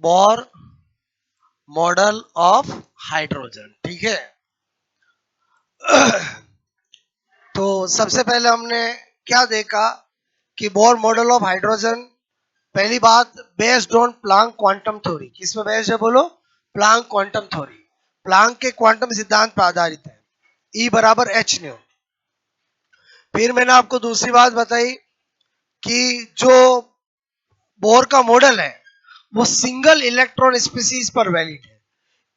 Bohr model of hydrogen. ठीक है, तो सबसे पहले हमने क्या देखा कि बोर मॉडल ऑफ हाइड्रोजन, पहली बात based on Planck quantum theory. किसमें बेस्ड है बोलो? Planck quantum theory. प्लांक के क्वांटम सिद्धांत पर आधारित है, E बराबर एच न्यू। फिर मैंने आपको दूसरी बात बताई कि जो बोर का मॉडल है वो सिंगल इलेक्ट्रॉन स्पीसीज पर वैलिड है,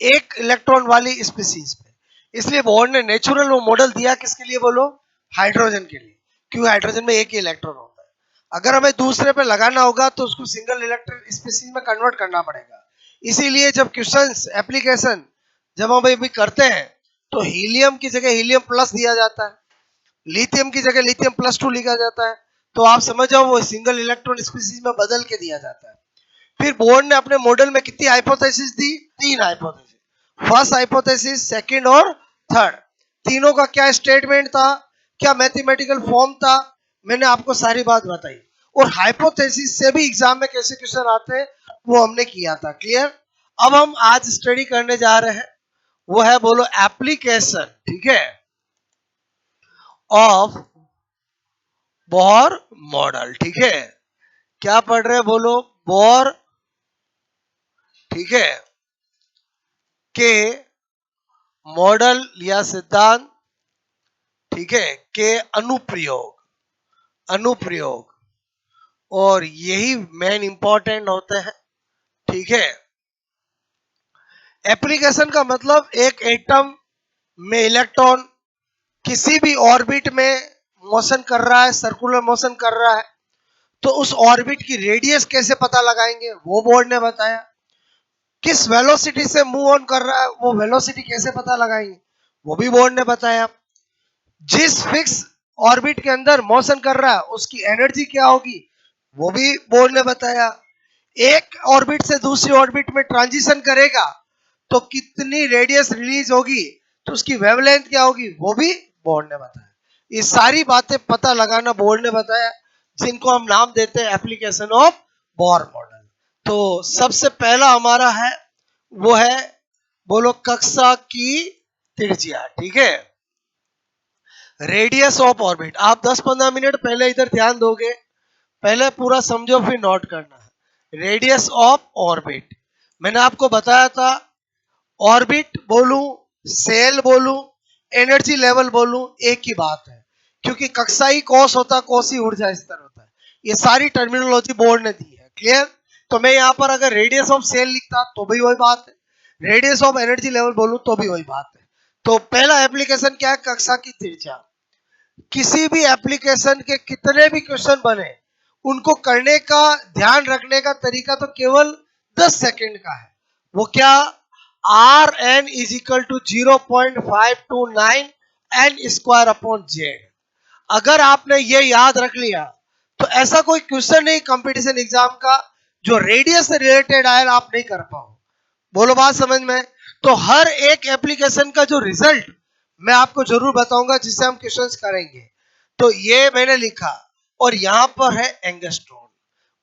एक इलेक्ट्रॉन वाली स्पीसीज पे। इसलिए बोर ने नेचुरल वो मॉडल दिया किसके लिए बोलो? हाइड्रोजन के लिए, क्योंकि हाइड्रोजन में एक ही इलेक्ट्रॉन होता है। अगर हमें दूसरे पे लगाना होगा तो उसको सिंगल इलेक्ट्रॉन स्पीसीज में कन्वर्ट करना पड़ेगा। इसीलिए जब क्वेश्चंस एप्लीकेशन जब हम अभी करते हैं तो हीलियम की जगह हीलियम प्लस दिया जाता है, लिथियम की जगह लिथियम +2 लिखा जाता है। तो आप समझ जाओ वो सिंगल इलेक्ट्रॉन स्पीसीज में बदल के दिया जाता है। फिर बोर्ड ने अपने मॉडल में कितनी हाइपोथेसिस दी? 3 हाइपोथेसिस। फर्स्ट हाइपोथेसिस, सेकंड और थर्ड। तीनों का क्या स्टेटमेंट था, क्या मैथमेटिकल फॉर्म था, मैंने आपको सारी बात बताई। और हाइपोथेसिस से भी एग्जाम में कैसे क्वेश्चन आते हैं वो हमने किया था। क्लियर? अब हम आज स्टडी करने जा रहे हैं, वो है बोलो एप्लीकेशन, ठीक है, ऑफ बोर मॉडल। ठीक है, क्या पढ़ रहे हैं बोलो? बोर, ठीक है, के मॉडल या सिद्धांत, ठीक है, के अनुप्रयोग, अनुप्रयोग, और यही मेन इंपॉर्टेंट होते हैं। ठीक है, एप्लीकेशन का मतलब एक एटम में इलेक्ट्रॉन किसी भी ऑर्बिट में मोशन कर रहा है, सर्कुलर मोशन कर रहा है, तो उस ऑर्बिट की रेडियस कैसे पता लगाएंगे वो बोर्ड ने बताया। किस वेलोसिटी से मूव ऑन कर रहा है वो वेलोसिटी कैसे पता लगाएंगे वो भी बोर्ड ने बताया। जिस फिक्स ऑर्बिट के अंदर मोशन कर रहा है उसकी एनर्जी क्या होगी वो भी बोर्ड ने बताया। एक ऑर्बिट से दूसरी ऑर्बिट में ट्रांजिशन करेगा तो कितनी रेडियस रिलीज होगी, तो उसकी वेवलेंथ क्या होगी वो भी बोर्ड ने बताया। ये सारी बातें पता लगाना बोर्ड ने बताया, जिनको हम नाम देते हैं एप्लीकेशन ऑफ बोर मॉडल। तो सबसे पहला हमारा है वो है बोलो कक्षा की त्रिज्या। ठीक है, रेडियस ऑफ ऑर्बिट। आप 10-15 मिनट पहले इधर ध्यान दोगे, पहले पूरा समझो फिर नोट करना है। रेडियस ऑफ ऑर्बिट मैंने आपको बताया था, ऑर्बिट बोलूं, सेल बोलूं, एनर्जी लेवल बोलूं, एक ही बात है, क्योंकि कक्षाई कोस होता है, कोसी ऊर्जा स्तर होता है। ये सारी टर्मिनोलॉजी बोर्ड ने दी है। क्लियर? तो मैं यहां पर अगर रेडियस ऑफ सेल लिखता तो भी वही बात है, रेडियस ऑफ एनर्जी लेवल बोलूं तो भी वही बात है। तो पहला एप्लीकेशन क्या है? कक्षा की त्रिज्या। किसी भी एप्लीकेशन के कितने भी क्वेश्चन बने उनको करने का ध्यान रखने का तरीका तो केवल 10 सेकंड का है। वो क्या? R N is equal to 0.529 N square upon Z. अगर आपने ये याद रख लिया तो ऐसा कोई क्वेश्चन नहीं कंपटीशन एग्जाम का जो रेडियस से रिलेटेड आए आप नहीं कर पाओ। बोलो बात समझ में? तो हर एक एप्लीकेशन का जो रिजल्ट मैं आपको जरूर बताऊंगा जिससे हम क्वेश्चंस करेंगे। तो ये मैंने लिखा, और यहां पर है एंगस्ट्रॉन।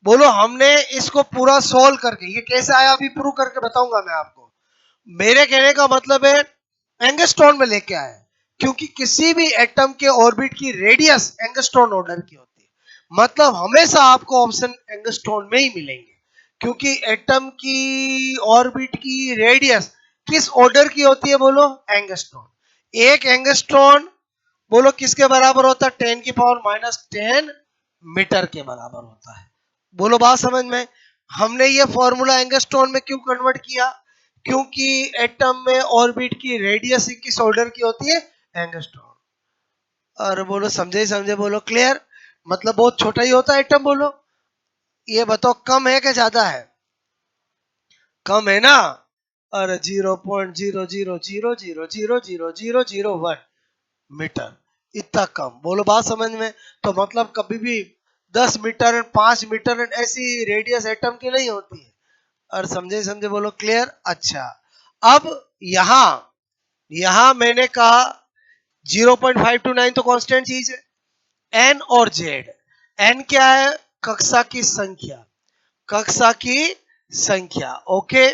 बोलो हमने इसको पूरा सोल्व करके ये कैसे आया अभी प्रूव करके बताऊंगा मैं आपको। मेरे कहने का मतलब है एंगस्ट्रॉन में लेके आया, क्योंकि किसी भी एटम के ऑर्बिट की रेडियस एंगस्ट्रॉन ऑर्डर की होती है। मतलब हमेशा आपको ऑप्शन एंगस्ट्रॉन में ही मिलेंगे, क्योंकि एटम की ऑर्बिट की रेडियस किस ऑर्डर की होती है बोलो? एंगस्ट्रॉन। एक एंगस्ट्रॉन बोलो किसके बराबर होता है? 10⁻⁻10 मीटर के बराबर होता है। बोलो बात समझ में? हमने ये फॉर्मूला एंगस्ट्रॉन में क्यों कन्वर्ट किया? क्योंकि एटम में ऑर्बिट की रेडियस किस ऑर्डर की होती है? एंगस्ट्रॉन। और बोलो समझे ही समझे बोलो? क्लियर? मतलब बहुत छोटा ही होता है एटम। बोलो ये बताओ कम है कि ज्यादा है? कम है ना? और 0.000000001 मीटर, इतना कम। बोलो बात समझ में? तो मतलब कभी भी 10 मीटर 5 मीटर ऐसी रेडियस एटम की नहीं होती है। और समझे समझे बोलो? क्लियर? अच्छा, अब यहां यहां मैंने कहा 0.529 तो कांस्टेंट चीज है। एन और जेड, एन क्या है? कक्षा की संख्या, कक्षा की संख्या। ओके,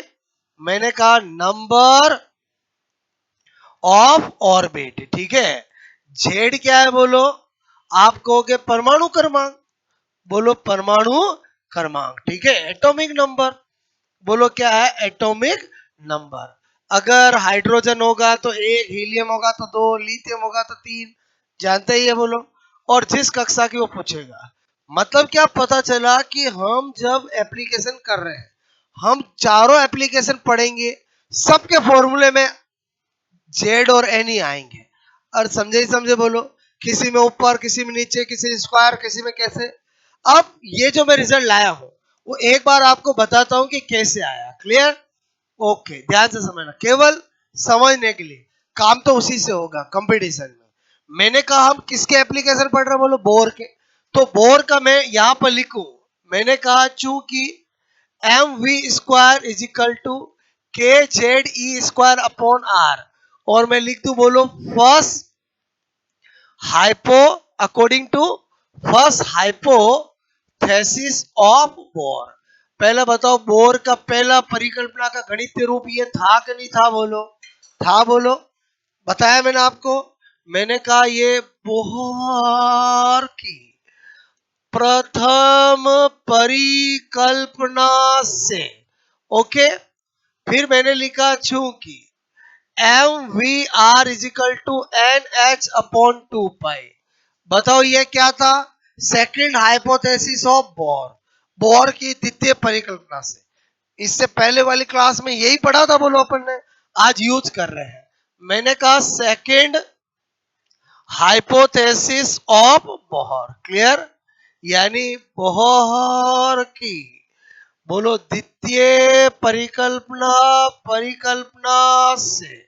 मैंने कहा नंबर ऑफ ऑर्बिट, ठीक है। जेड क्या है बोलो, आप कहोगे परमाणु क्रमांक, बोलो परमाणु क्रमांक, ठीक है। एटॉमिक नंबर, बोलो क्या है, एटॉमिक नंबर। अगर हाइड्रोजन होगा तो एक, हीलियम होगा तो दो, लिथियम होगा तो तीन, जानते ही है बोलो। और जिस कक्षा की वो पूछेगा, मतलब क्या पता चला कि हम जब एप्लीकेशन कर रहे हैं, हम चारों एप्लीकेशन पढ़ेंगे, सबके फॉर्मूले में जेड और एन ही आएंगे। और समझे ही समझे बोलो, किसी में ऊपर, किसी में नीचे, किसी में स्क्वायर, किसी में कैसे। अब ये जो मैं रिजल्ट लाया हूं वो एक बार आपको बताता हूं कि कैसे आया। क्लियर? ओके, ध्यान से समझना, केवल समझने के लिए, काम तो उसी से होगा कंपटीशन में। मैंने कहा हम किसके एप्लीकेशन पढ़ रहे हैं बोलो, बोर के। तो बोर का मैं यहां पर लिखूं, मैंने कहा चूंकि M V square is equal to K Z E square upon R, और मैं लिख दूं बोलो first hypo, according to first hypothesis of Bohr. पहले बताओ, बोर का पहला परिकल्पना का गणितीय रूप ये था कि नहीं था बोलो, था बोलो, बताया मैंने आपको। मैंने कहा ये बोर की प्रथम परिकल्पना से। ओके, फिर मैंने लिखा चूंकि M V R is equal to N H upon two pi. बताओ ये क्या था, second hypothesis of Bohr, Bohr की द्वितीय परिकल्पना से। इससे पहले वाली क्लास में यही पढ़ा था बोलो अपन ने, आज यूज कर रहे हैं। मैंने कहा second hypothesis of Bohr. Clear? यानी बोहर की, बोलो द्वितीय परिकल्पना, परिकल्पना से।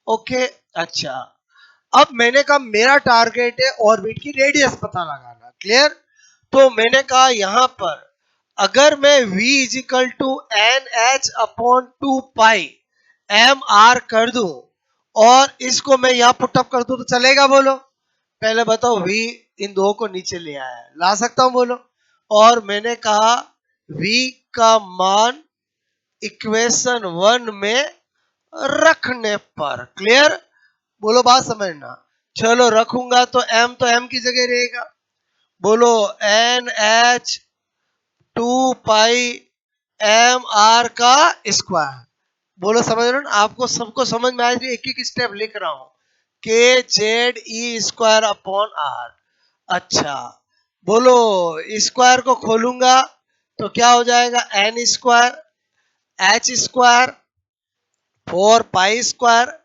ओके, अच्छा। अब मैंने कहा मेरा टारगेट है ऑर्बिट की रेडियस पता लगाना। क्लियर? तो मैंने कहा यहां पर अगर मैं v is equal to N H upon two pi M R कर दूं और इसको मैं यहां पुटअप कर दूं तो चलेगा बोलो? पहले बताओ, v इन दो को नीचे ले आया है, ला सकता हूं बोलो? और मैंने कहा v का मान इक्वेशन 1 में रखने पर। क्लियर? बोलो बात समझना। चलो रखूंगा तो m की जगह रहेगा, बोलो N H two pi M are का स्क्वायर। बोलो समझ रहे हो ना? आपको सबको समझ में आ रही, एक एक स्टेप लिख रहा हूं, K Z E square upon R. अच्छा, बोलो स्क्वायर को खोलूंगा तो क्या हो जाएगा, N square H square 4 pi square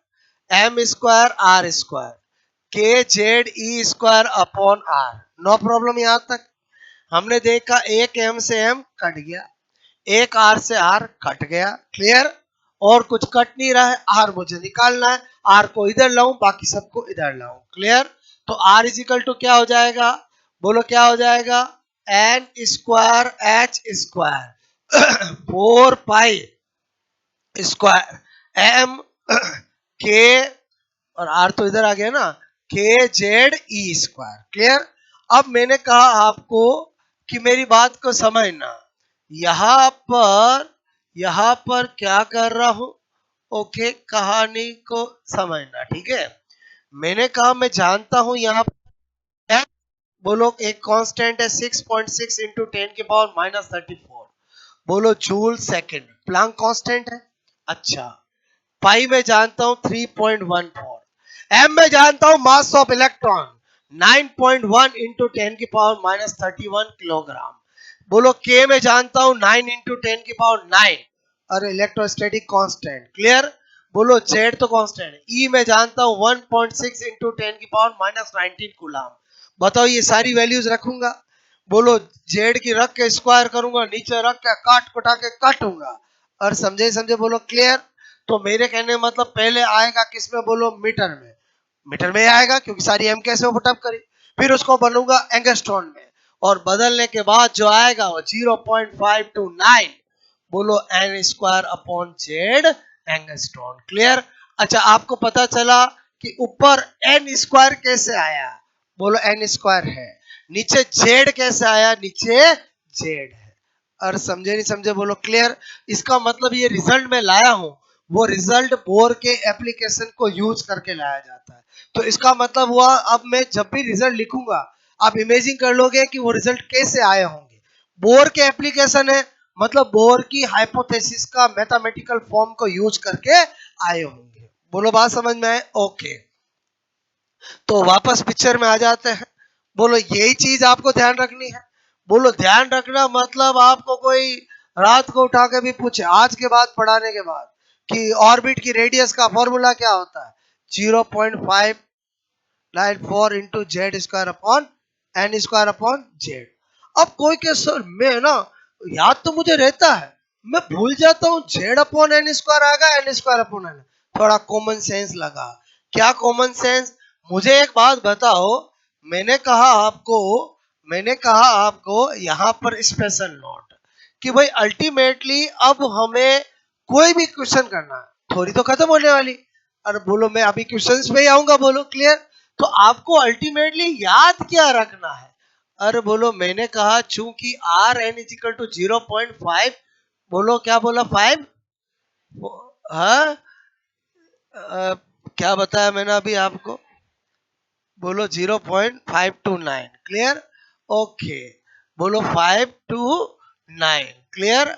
M square R square K Z E square upon R. No problem, यहां तक हमने देखा एक एम से एम कट गया, एक आर से आर कट गया। क्लियर? और कुछ कट नहीं रहा है, आर मुझे निकालना है, आर को इधर लाऊं, बाकी सबको इधर लाऊं। क्लियर? तो आर इजिकल टू क्या हो जाएगा, बोलो क्या हो जाएगा, N square H square 4 pi square M के, और आर तो इधर आ गया ना, के जेड ई स्क्वायर। क्लियर? अब मैंने कहा आपको कि मेरी बात को समझना, यहां पर क्या कर रहा हूं, ओके, कहानी को समझना, ठीक है। मैंने कहा मैं जानता हूं यहां पर, बोलो एक कांस्टेंट है 6.6 इंटू 10 की पावर माइनस 34, बोलो जूल सेकंड, प्लैंक कांस्टेंट है। अच्छा, पाई में जानता हूं 3.14, एम में जानता हूं मास ऑफ इलेक्ट्रॉन 9.1 इंटू 10 की पावर माइनस 31 किलोग्राम, बोलो के में जानता हूं 9 इंटू 10 की पावर 9, और इलेक्ट्रोस्टैटिक कांस्टेंट। क्लियर? बोलो जेड तो कांस्टेंट, ई में जानता हूं 1.6 इंटू 10 की पावर माइनस 19 कूलम। बताओ ये सारी वैल्यूज रखूंगा, बोलो जेड की रख के स्क्वायर करूंगा, नीचे रख के काट कुटा के काटूंगा, और समझे समझे बोलो? क्लियर? तो मेरे कहने मतलब पहले आएगा किसमें बोलो, मीटर में, मीटर में आएगा क्योंकि सारी एम कैसे पुटअप करी, फिर उसको बनूंगा एंगस्ट्रॉन में, और बदलने के बाद जो आएगा वो 0.529, बोलो N square upon Z angstrom. Clear? अच्छा, आपको पता चला कि ऊपर एन स्क्वायर कैसे आया, बोलो एन स्क्वायर है, नीचे जेड कैसे आया, नीचे जेड है। और समझे नहीं समझे बोलो क्लियर। इसका मतलब ये रिजल्ट मैं लाया हूं, वो रिजल्ट बोर के एप्लीकेशन को यूज करके लाया जाता है। तो इसका मतलब हुआ, अब मैं जब भी रिजल्ट लिखूंगा आप इमेजिन कर लोगे कि वो रिजल्ट कैसे आए होंगे। बोर के एप्लीकेशन है, मतलब बोर की हाइपोथेसिस का मैथमेटिकल फॉर्म को यूज करके आए होंगे। बोलो बात समझ में आए? ओके, तो वापस पिक्चर में आ जाते हैं। बोलो यही चीज आपको ध्यान रखनी है। बोलो ध्यान रखना मतलब आपको कोई रात को उठा के भी पूछे आज के बाद पढ़ाने के बाद कि ऑर्बिट की रेडियस का फॉर्मूला क्या होता है, 0.594 into Z square upon N square upon Z. अब कोई के सर मैं ना याद तो मुझे रहता है, मैं भूल जाता हूँ जेड अपॉन एन स्क्वायर आएगा एन स्क्वायर अपॉन एन। थोड़ा कॉमन सेंस लगा। क्या कॉमन सेंस? मुझे एक बात बताओ, मैंने कहा आपको मैंने कहा आपको यहाँ पर स्पेशल नोट कि भाई अल्टीमेटली अब हमें कोई भी क्वेश्चन करना है, थोड़ी तो खत्म होने वाली। अरे बोलो मैं अभी क्वेश्चंस पे ही आऊंगा, बोलो क्लियर। तो आपको अल्टीमेटली याद क्या रखना है? अरे बोलो मैंने कहा चूंकि R N is equal to 0.5, बोलो क्या बोला 5, हाँ क्या बताया मैंने अभी आपको? बोलो 0.529 क्लियर। ओके, बोलो 5 to 9 क्लियर।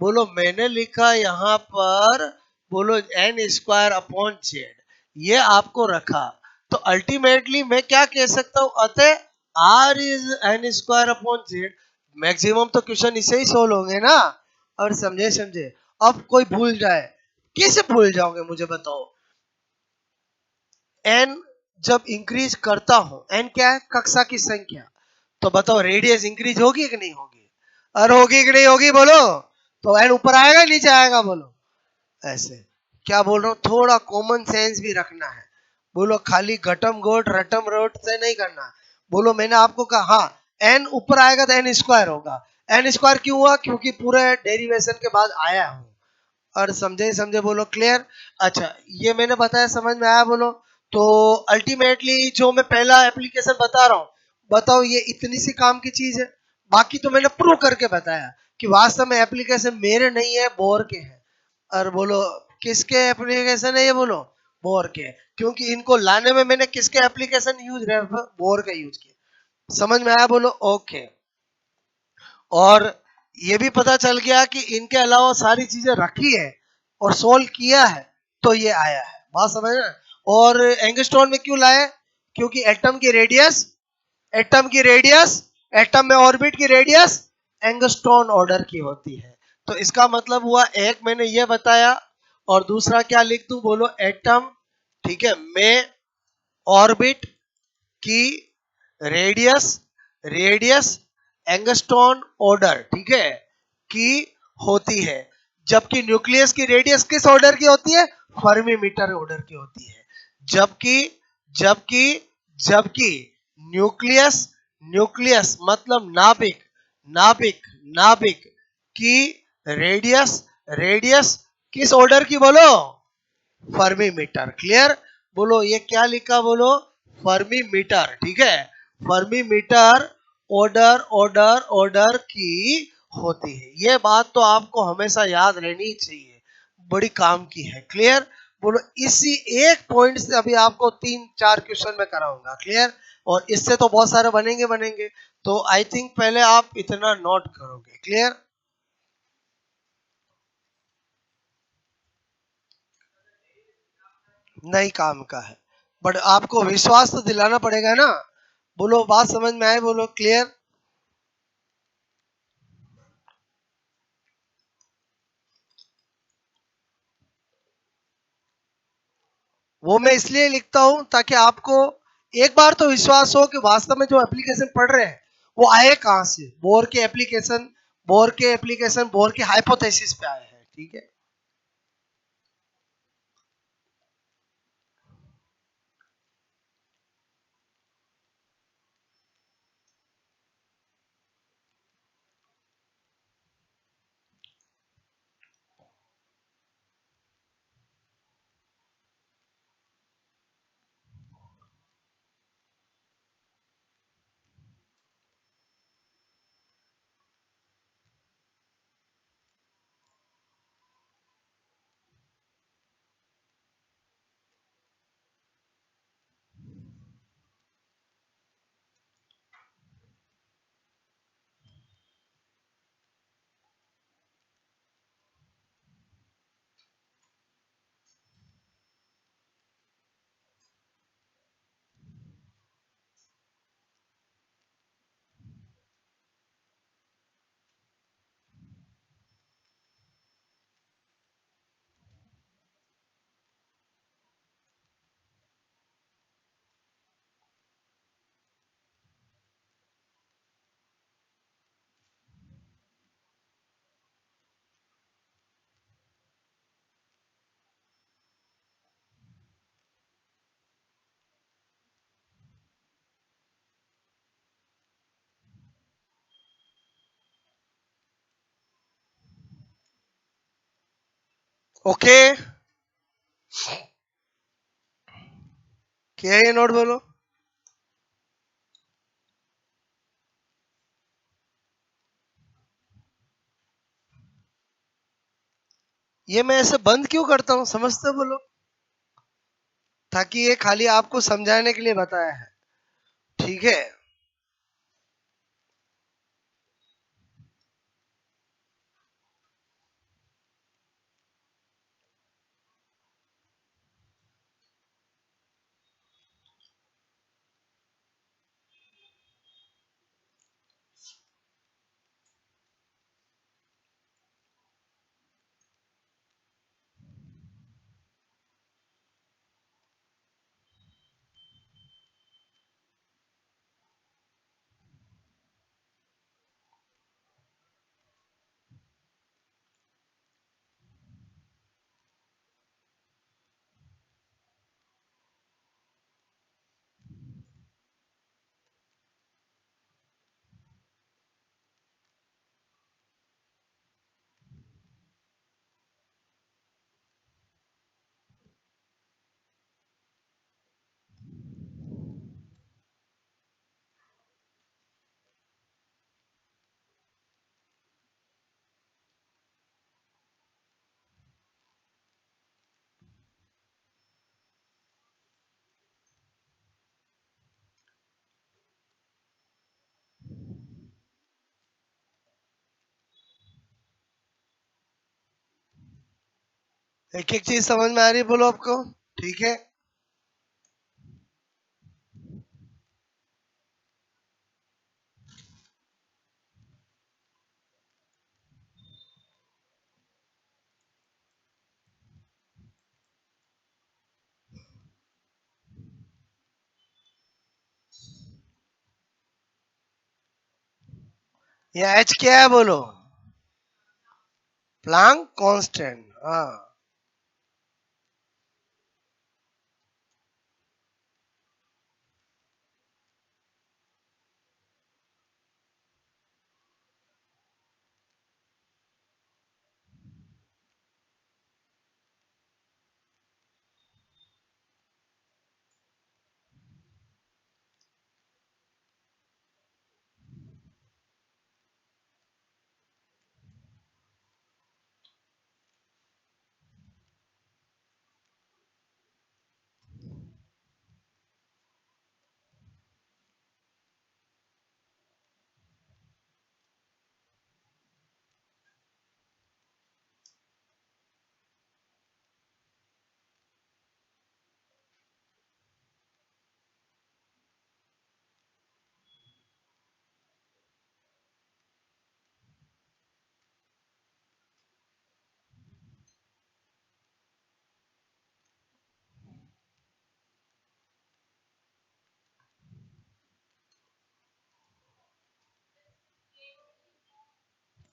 बोलो मैंने लिखा यहाँ पर, बोलो एन स्क्वायर अपॉन जेड, ये आपको रखा। तो अल्टीमेटली मैं क्या कह सकता हूँ, अतः R is N square upon Z. Maximum तो क्वेश्चन इसे ही सोल्व होंगे ना। और समझे समझे। अब कोई भूल जाए, कैसे भूल जाओगे मुझे बताओ? एन जब इंक्रीज करता हूं, एन क्या है, कक्षा की संख्या, तो बताओ रेडियस इंक्रीज होगी कि नहीं होगी? और होगी कि नहीं होगी बोलो? तो एन ऊपर आएगा नीचे आएगा बोलो? ऐसे। क्या बोल रहा हूं, थोड़ा कॉमन सेंस भी रखना है। बोलो खाली घटम घोट रटम रोट से नहीं करना। बोलो मैंने आपको कहा हाँ एन ऊपर आएगा तो एन स्क्वायर होगा। एन स्क्वायर क्यों हुआ? क्योंकि पूरे डेरिवेशन के बाद आया हूं। और समझे समझे बोलो क्लियर। अच्छा ये मैंने बताया, समझ में आया बोलो? तो अल्टीमेटली जो मैं पहला एप्लीकेशन बता रहा हूँ, बताओ ये इतनी सी काम की चीज है। बाकी तो मैंने प्रूव करके बताया कि वास्तव में एप्लीकेशन मेरे नहीं है, बोर के हैं। और बोलो किसके एप्लीकेशन है ये बोलो? बोर के। क्योंकि इनको लाने में मैंने किसके एप्लीकेशन यूज, बोर का यूज किया। समझ में आया बोलो? ओके। और ये भी पता चल गया कि इनके अलावा सारी चीजें रखी है और सोल्व किया है, तो ये आया है। बात समझ में? और एंगस्ट्रॉन में क्यों लाए? क्योंकि एटम की रेडियस एटम में ऑर्बिट की रेडियस एंगस्ट्रॉन ऑर्डर की होती है। तो इसका मतलब हुआ, एक मैंने ये बताया, और दूसरा क्या लिख दूं बोलो? एटम, ठीक है, में ऑर्बिट की रेडियस रेडियस एंगस्ट्रॉन ऑर्डर, ठीक है, की होती है। जबकि न्यूक्लियस की रेडियस किस ऑर्डर की होती है? फर्मी मीटर ऑर्डर की होती है। जबकि जबकि जबकि न्यूक्लियस न्यूक्लियस मतलब नाभिक नाभिक नाभिक की रेडियस रेडियस किस ऑर्डर की बोलो? Fermi metre clear. बोलो ये क्या लिखा बोलो? फर्मी मीटर, ठीक है। Fermi metre order order order की होती है। ये बात तो आपको हमेशा याद रहनी चाहिए, बड़ी काम की है। क्लियर। बोलो इसी एक पॉइंट से अभी आपको 3-4 क्वेश्चन में कराऊंगा। क्लियर। और इससे तो बहुत सारे बनेंगे बनेंगे। तो आई थिंक पहले आप इतना नोट करोगे। क्लियर। नहीं काम का है, बट आपको विश्वास तो दिलाना पड़ेगा ना। बोलो बात समझ में आए बोलो क्लियर। वो मैं इसलिए लिखता हूं ताकि आपको एक बार तो विश्वास हो कि वास्तव में जो एप्लीकेशन पढ़ रहे हैं वो आए कहां से। बोर के एप्लीकेशन बोर के हाइपोथेसिस पे आए हैं, ठीक है। ओके, क्या है ये नोट बोलो। ये मैं ऐसे बंद क्यों करता हूं, समझते बोलो, ताकि ये खाली आपको समझाने के लिए बताया है, ठीक है। एक एक चीज समझ में आ रही है बोलो आपको, ठीक है। ये एच क्या है बोलो, प्लांक कांस्टेंट, हाँ।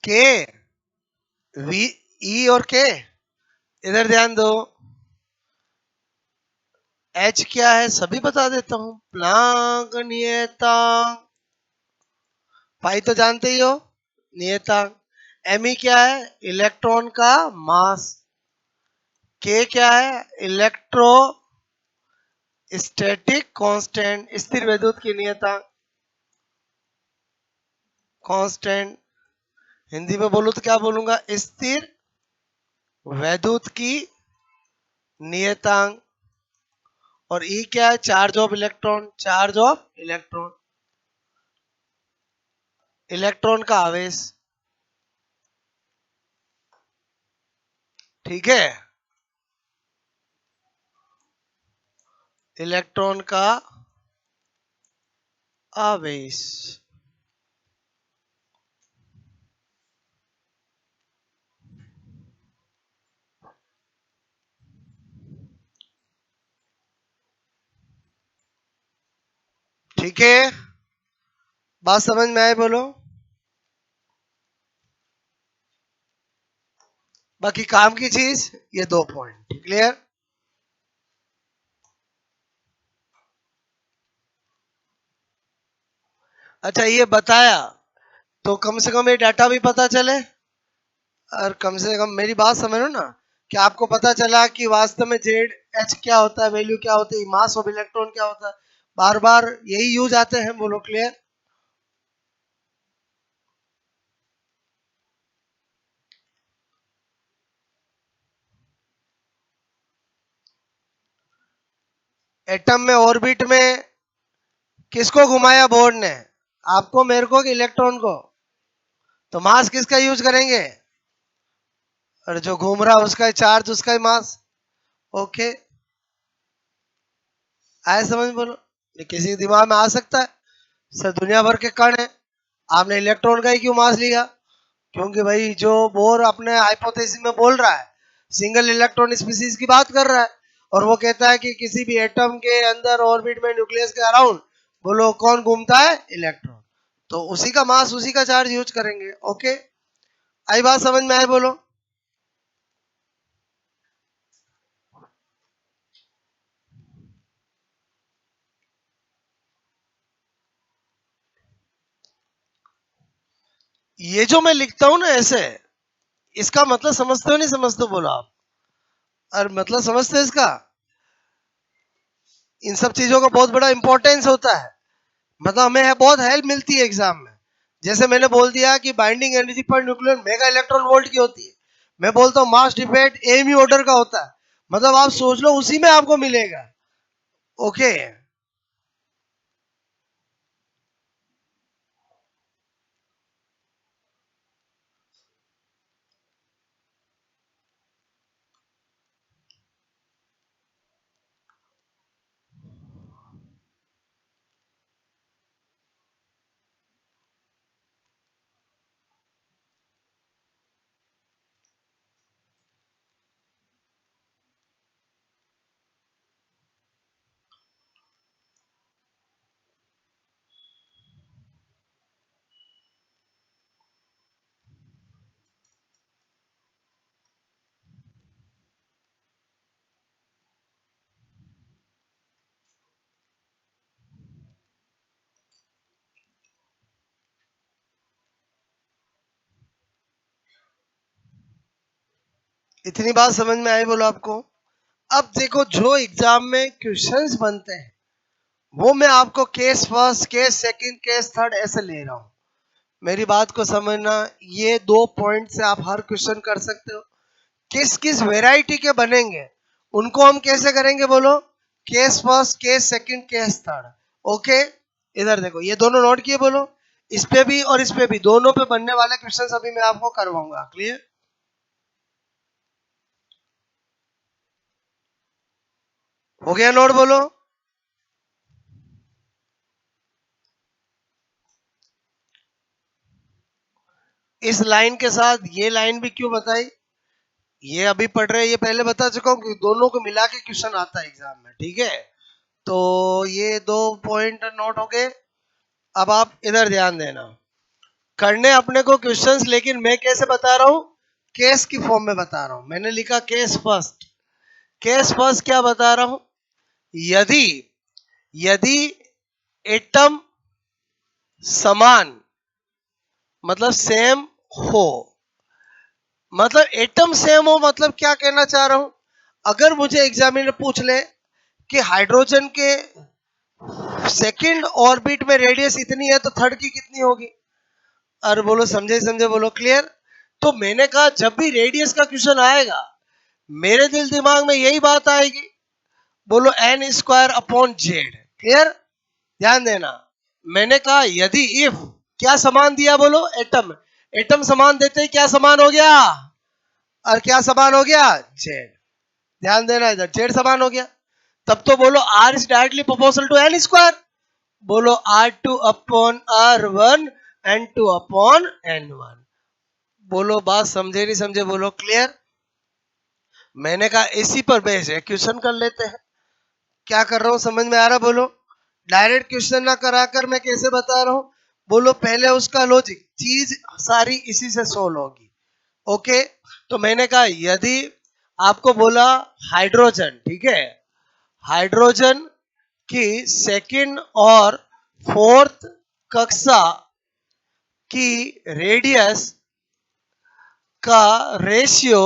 के, वी, ई और के, इधर ध्यान दो। एच क्या है सभी बता देता हूं, प्लांक नियतांक, पाई तो जानते ही हो, नियतांक। एम क्या है, इलेक्ट्रॉन का मास। के क्या है, इलेक्ट्रो स्टैटिक कांस्टेंट, स्थिर वैद्युत की नियतांक, कांस्टेंट। हिंदी में बोलूं तो क्या बोलूंगा, स्थिर वैद्युत की नियतांक। और ई क्या है, charge of electron, charge of electron, electron का आवेश, ठीक है, इलेक्ट्रॉन का आवेश, ठीक है। बात समझ में आए बोलो। बाकी काम की चीज ये 2 पॉइंट क्लियर। अच्छा ये बताया तो कम से कम ये डाटा भी पता चले, और कम से कम मेरी बात समझो ना, क्या आपको पता चला कि वास्तव में जेड एच क्या होता है, वैल्यू क्या होती है, मास ऑफ इलेक्ट्रॉन क्या होता है? बार बार यही यूज आते हैं, बोलो क्लियर। एटम में ऑर्बिट में किसको घुमाया बोर्ड ने, आपको, मेरे को, कि इलेक्ट्रॉन को? तो मास किसका यूज करेंगे? और जो घूम रहा है उसका चार्ज, उसका ही मास। ओके, आए समझ, बोलो। ये किसी के दिमाग में आ सकता है? सर दुनिया भर के कण है, आपने इलेक्ट्रॉन का ही क्यों मास लिया? क्योंकि भाई जो बोर अपने हाइपोथेसिस में बोल रहा है, सिंगल इलेक्ट्रॉन स्पीसीज की बात कर रहा है, और वो कहता है कि किसी भी एटम के अंदर ऑर्बिट में न्यूक्लियस के अराउंड, बोलो कौन घूमता है? इलेक्ट्रॉन। तो उसी का मास, उसी का चार्ज यूज करेंगे। ओके, आई बात समझ में आए, बोलो। ये जो मैं लिखता हूं ना ऐसे, इसका मतलब समझते हो नहीं समझते हो, बोलो आप। और मतलब समझते हो इसका? इन सब चीजों का बहुत बड़ा इंपॉर्टेंस होता है, मतलब हमें बहुत हेल्प मिलती है एग्जाम में। जैसे मैंने बोल दिया कि बाइंडिंग एनर्जी पर न्यूक्लियर मेगा इलेक्ट्रॉन वोल्ट की होती है, मैं बोलता हूँ मास डिफेक्ट एम ऑर्डर का होता है, मतलब आप सोच लो उसी में आपको मिलेगा। ओके, इतनी बात समझ में आई, बोलो आपको? अब देखो, जो एग्जाम में क्वेश्चंस बनते हैं वो मैं आपको case first, case second, case third ऐसे ले रहा हूं। मेरी बात को समझना, ये 2 पॉइंट से आप हर क्वेश्चन कर सकते हो। किस किस वेराइटी के बनेंगे उनको हम कैसे करेंगे, बोलो? Case first, case second, case third. Okay, इधर देखो, ये दोनों नोट किए, बोलो। इस पे भी और इस पे भी, दोनों पे बनने वाले क्वेश्चंस अभी मैं आपको करवाऊंगा। क्लियर? हो गया नोट, बोलो। इस लाइन के साथ ये लाइन भी क्यों बताई? ये अभी पढ़ रहे हैं, ये पहले बता चुका हूँ कि दोनों को मिला के क्वेश्चन आता है एग्जाम में, ठीक है? तो ये 2 पॉइंट नोट हो गए। अब आप इधर ध्यान देना, करने अपने को क्वेश्चंस, लेकिन मैं कैसे बता रहा हूं? केस की फॉर्म में बता रहा हूं। मैंने लिखा केस फर्स्ट। केस फर्स्ट क्या बता रहा हूं? यदि यदि एटम समान, मतलब सेम हो, मतलब एटम सेम हो, मतलब क्या कहना चाह रहा हूं? अगर मुझे एग्जामिनर पूछ ले कि हाइड्रोजन के सेकंड ऑर्बिट में रेडियस इतनी है तो थर्ड की कितनी होगी, और बोलो समझे समझे, बोलो क्लियर। तो मैंने कहा जब भी रेडियस का क्वेश्चन आएगा मेरे दिल दिमाग में यही बात आएगी, बोलो N square upon Z. Clear? ध्यान देना, मैंने कहा यदि इफ क्या समान दिया, बोलो एटम। एटम समान देते ही क्या समान हो गया, और क्या समान हो गया? जेड। ध्यान देना, इधर जेड समान हो गया। तब तो बोलो R is directly proportional to N square, बोलो R two upon R one, N two upon N one. बोलो बात समझे नहीं समझे, बोलो क्लियर। मैंने कहा इसी पर बेस है, क्वेश्चन कर लेते हैं। क्या कर रहा हूं, समझ में आ रहा, बोलो? डायरेक्ट क्वेश्चन ना कराकर मैं कैसे बता रहा हूं, बोलो पहले उसका लॉजिक, चीज सारी इसी से सोल्व होगी। ओके, तो मैंने कहा यदि आपको बोला हाइड्रोजन, ठीक है, हाइड्रोजन की सेकंड और फोर्थ कक्षा की रेडियस का रेशियो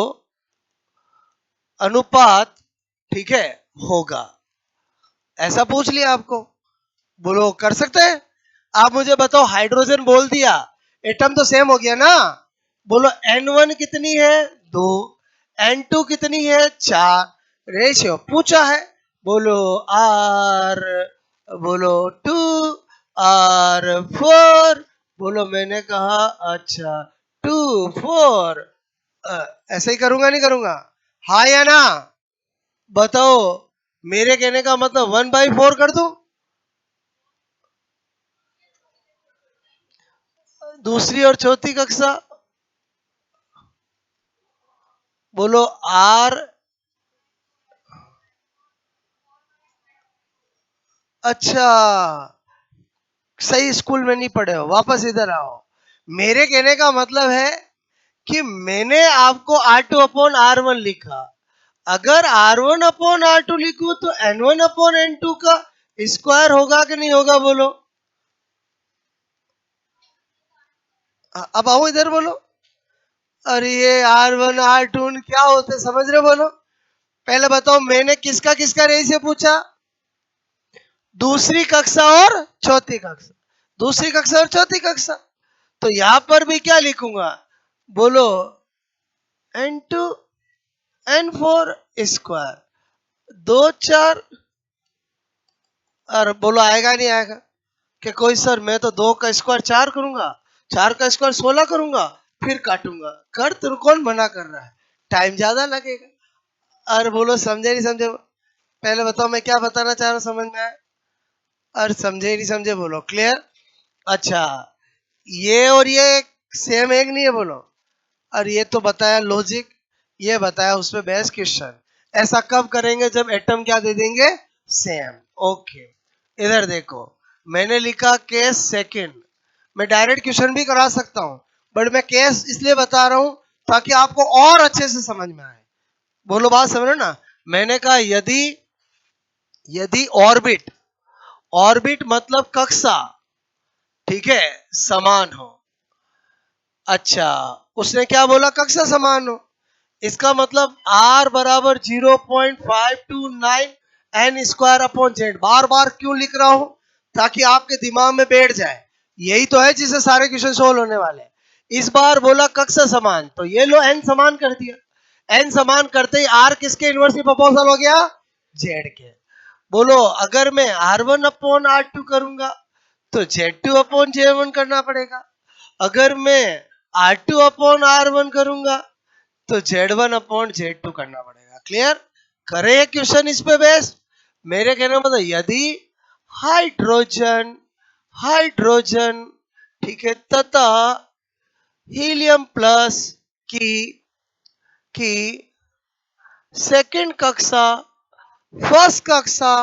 अनुपात, ठीक है, होगा। ऐसा पूछ लिया आपको, बोलो कर सकते हैं? आप मुझे बताओ, हाइड्रोजन बोल दिया, एटम तो सेम हो गया ना। बोलो N1 कितनी है? 2। N2 कितनी है? 4। रेशियो पूछा है, बोलो R, बोलो 2, R4। बोलो मैंने कहा अच्छा 2 4। ऐसे ही करूंगा नहीं करूंगा? हाँ या ना? बताओ, मेरे कहने का मतलब 1/4 कर दूं? दूसरी और चौथी कक्षा, बोलो आर। अच्छा, सही स्कूल में नहीं पढ़े हो, वापस इधर आओ। मेरे कहने का मतलब है कि मैंने आपको R2/R1 लिखा, अगर R1 अपॉन R2 लिखूं तो N1 अपॉन N2 का स्क्वायर होगा कि नहीं होगा? बोलो। अब आओ इधर, बोलो। अरे ये R1 R2 क्या होते समझ रहे हो? बोलो। पहले बताओ, मैंने किसका किसका रेशियो पूछा? दूसरी कक्षा और चौथी कक्षा, दूसरी कक्षा और चौथी कक्षा। तो यहां पर भी क्या लिखूंगा? बोलो N2 N4 स्क्वायर, 2 4। और बोलो आएगा नहीं आएगा? कि कोई सर मैं तो 2 का स्क्वायर 4 करूंगा, 4 का स्क्वायर 16 करूंगा, फिर काटूंगा। कर तो कौन मना कर रहा है, टाइम ज्यादा लगेगा। और बोलो समझे नहीं समझे? पहले बताओ मैं क्या बताना चाह रहा हूँ, समझ में आया? और समझे नहीं समझे? बोलो क्लियर। अच्छा, ये और ये सेम एक नहीं है? बोलो। और ये तो बताया लॉजिक, ये बताया उस पे बेस क्वेश्चन। ऐसा कब करेंगे? जब एटम क्या दे देंगे? सेम। ओके, इधर देखो, मैंने लिखा केस सेकंड। मैं डायरेक्ट क्वेश्चन भी करा सकता हूं, बट मैं केस इसलिए बता रहा हूं ताकि आपको और अच्छे से समझ में आए। बोलो बात समझ रहे हो ना? मैंने कहा यदि यदि ऑर्बिट, ऑर्बिट मतलब कक्षा, ठीक है, समान हो। अच्छा, उसने क्या बोला? कक्षा समान हो। इसका मतलब R बराबर 0.529 एन स्क्वायर अपॉन जेड। बार बार क्यों लिख रहा हूं? ताकि आपके दिमाग में बैठ जाए। यही तो है जिससे सारे क्वेश्चन सोल्व होने वाले हैं। इस बार बोला कक्षा समान, तो ये लो एन समान कर दिया। एन समान करते ही आर किसके इनवर्सली प्रोपोर्शनल हो गया? जेड के। बोलो अगर मैं R1/R2 करूंगा तो Z2/J1 करना पड़ेगा। अगर मैं R2/R1 करूंगा तो Z1/Z2 करना पड़ेगा। क्लियर? करे ये क्वेश्चन इस पे बेस? मेरे कहने का मतलब यदि हाइड्रोजन, हाइड्रोजन, ठीक है, तथा हीलियम प्लस की की सेकंड कक्षा, फर्स्ट कक्षा,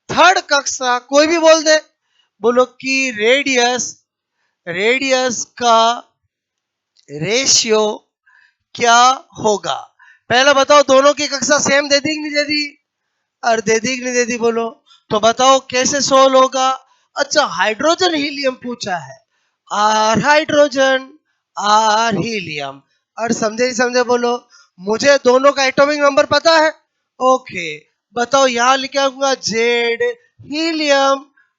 थर्ड कक्षा, कोई भी बोल दे, बोलो कि रेडियस, रेडियस का रेशियो क्या होगा? पहले बताओ, दोनों की कक्षा सेम दे दी कि नहीं दे दी? और दे दी कि नहीं दे दी? बोलो। तो बताओ कैसे सोल्व होगा? अच्छा, हाइड्रोजन हीलियम पूछा है, आर हाइड्रोजन आर हीलियम। और समझे नहीं समझे? बोलो। मुझे दोनों का एटॉमिक नंबर पता है। ओके, बताओ यहां लिखूंगा जेड हीलियम,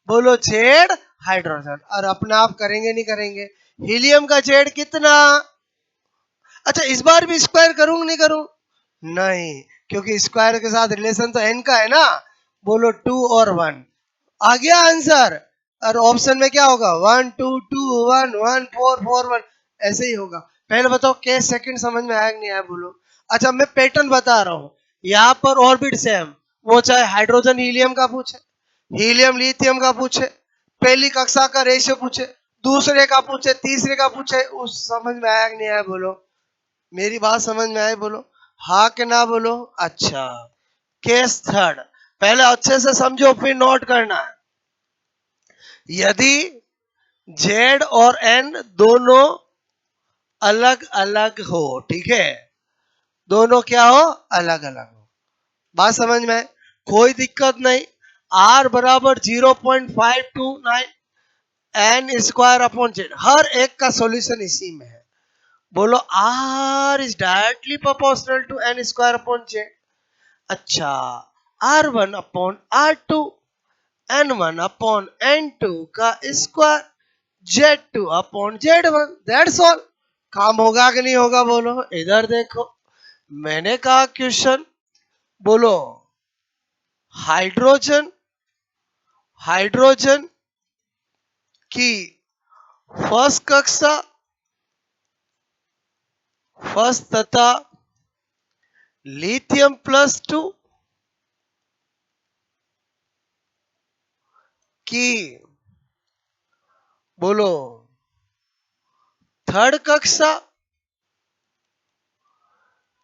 बोलो जेड हाइड्रोजन। और अपना आप करेंगे नहीं करेंगे? हीलियम का जेड कितना? अच्छा, इस बार भी स्क्वायर करूं नहीं करूं? नहीं, क्योंकि स्क्वायर के साथ रिलेशन तो एन का है ना। बोलो 2 और 1, आ गया आंसर। और ऑप्शन में क्या होगा? 1 2 2 1 1 4 4 1, ऐसे ही होगा। पहले बताओ केस सेकंड समझ में आया कि नहीं आया? बोलो। अच्छा, मैं पैटर्न बता रहा हूं, यहाँ पर ऑर्बिट सेम, वो चाहे हाइड्रोजन हीलियम का पूछे, हीलियम लिथियम का पूछे, पहली कक्षा का रेशियो पूछे, दूसरे का पूछे, तीसरे का पूछे, उस समझ में आया कि नहीं आया? बोलो। मेरी बात समझ में आई? बोलो हाँ कि ना? बोलो। अच्छा, केस थर्ड, पहले अच्छे से समझो फिर नोट करना है। यदि जेड और एन दोनों अलग अलग हो, ठीक है, दोनों क्या हो? अलग अलग हो। बात समझ में? कोई दिक्कत नहीं। आर बराबर 0.529 एन स्क्वायर अपॉन जेड, हर एक का सॉल्यूशन इसी में है। बोलो R is directly proportional to N square upon Z. अच्छा, R1/R2 N1/N2 का स्क्वायर Z2/Z1, दैट्स ऑल। काम होगा कि नहीं होगा बोलो? इधर देखो, मैंने कहा क्वेश्चन, बोलो हाइड्रोजन हाइड्रोजन की फर्स्ट कक्षा, फर्स्ट तथा लिथियम+2 की, बोलो थर्ड कक्षा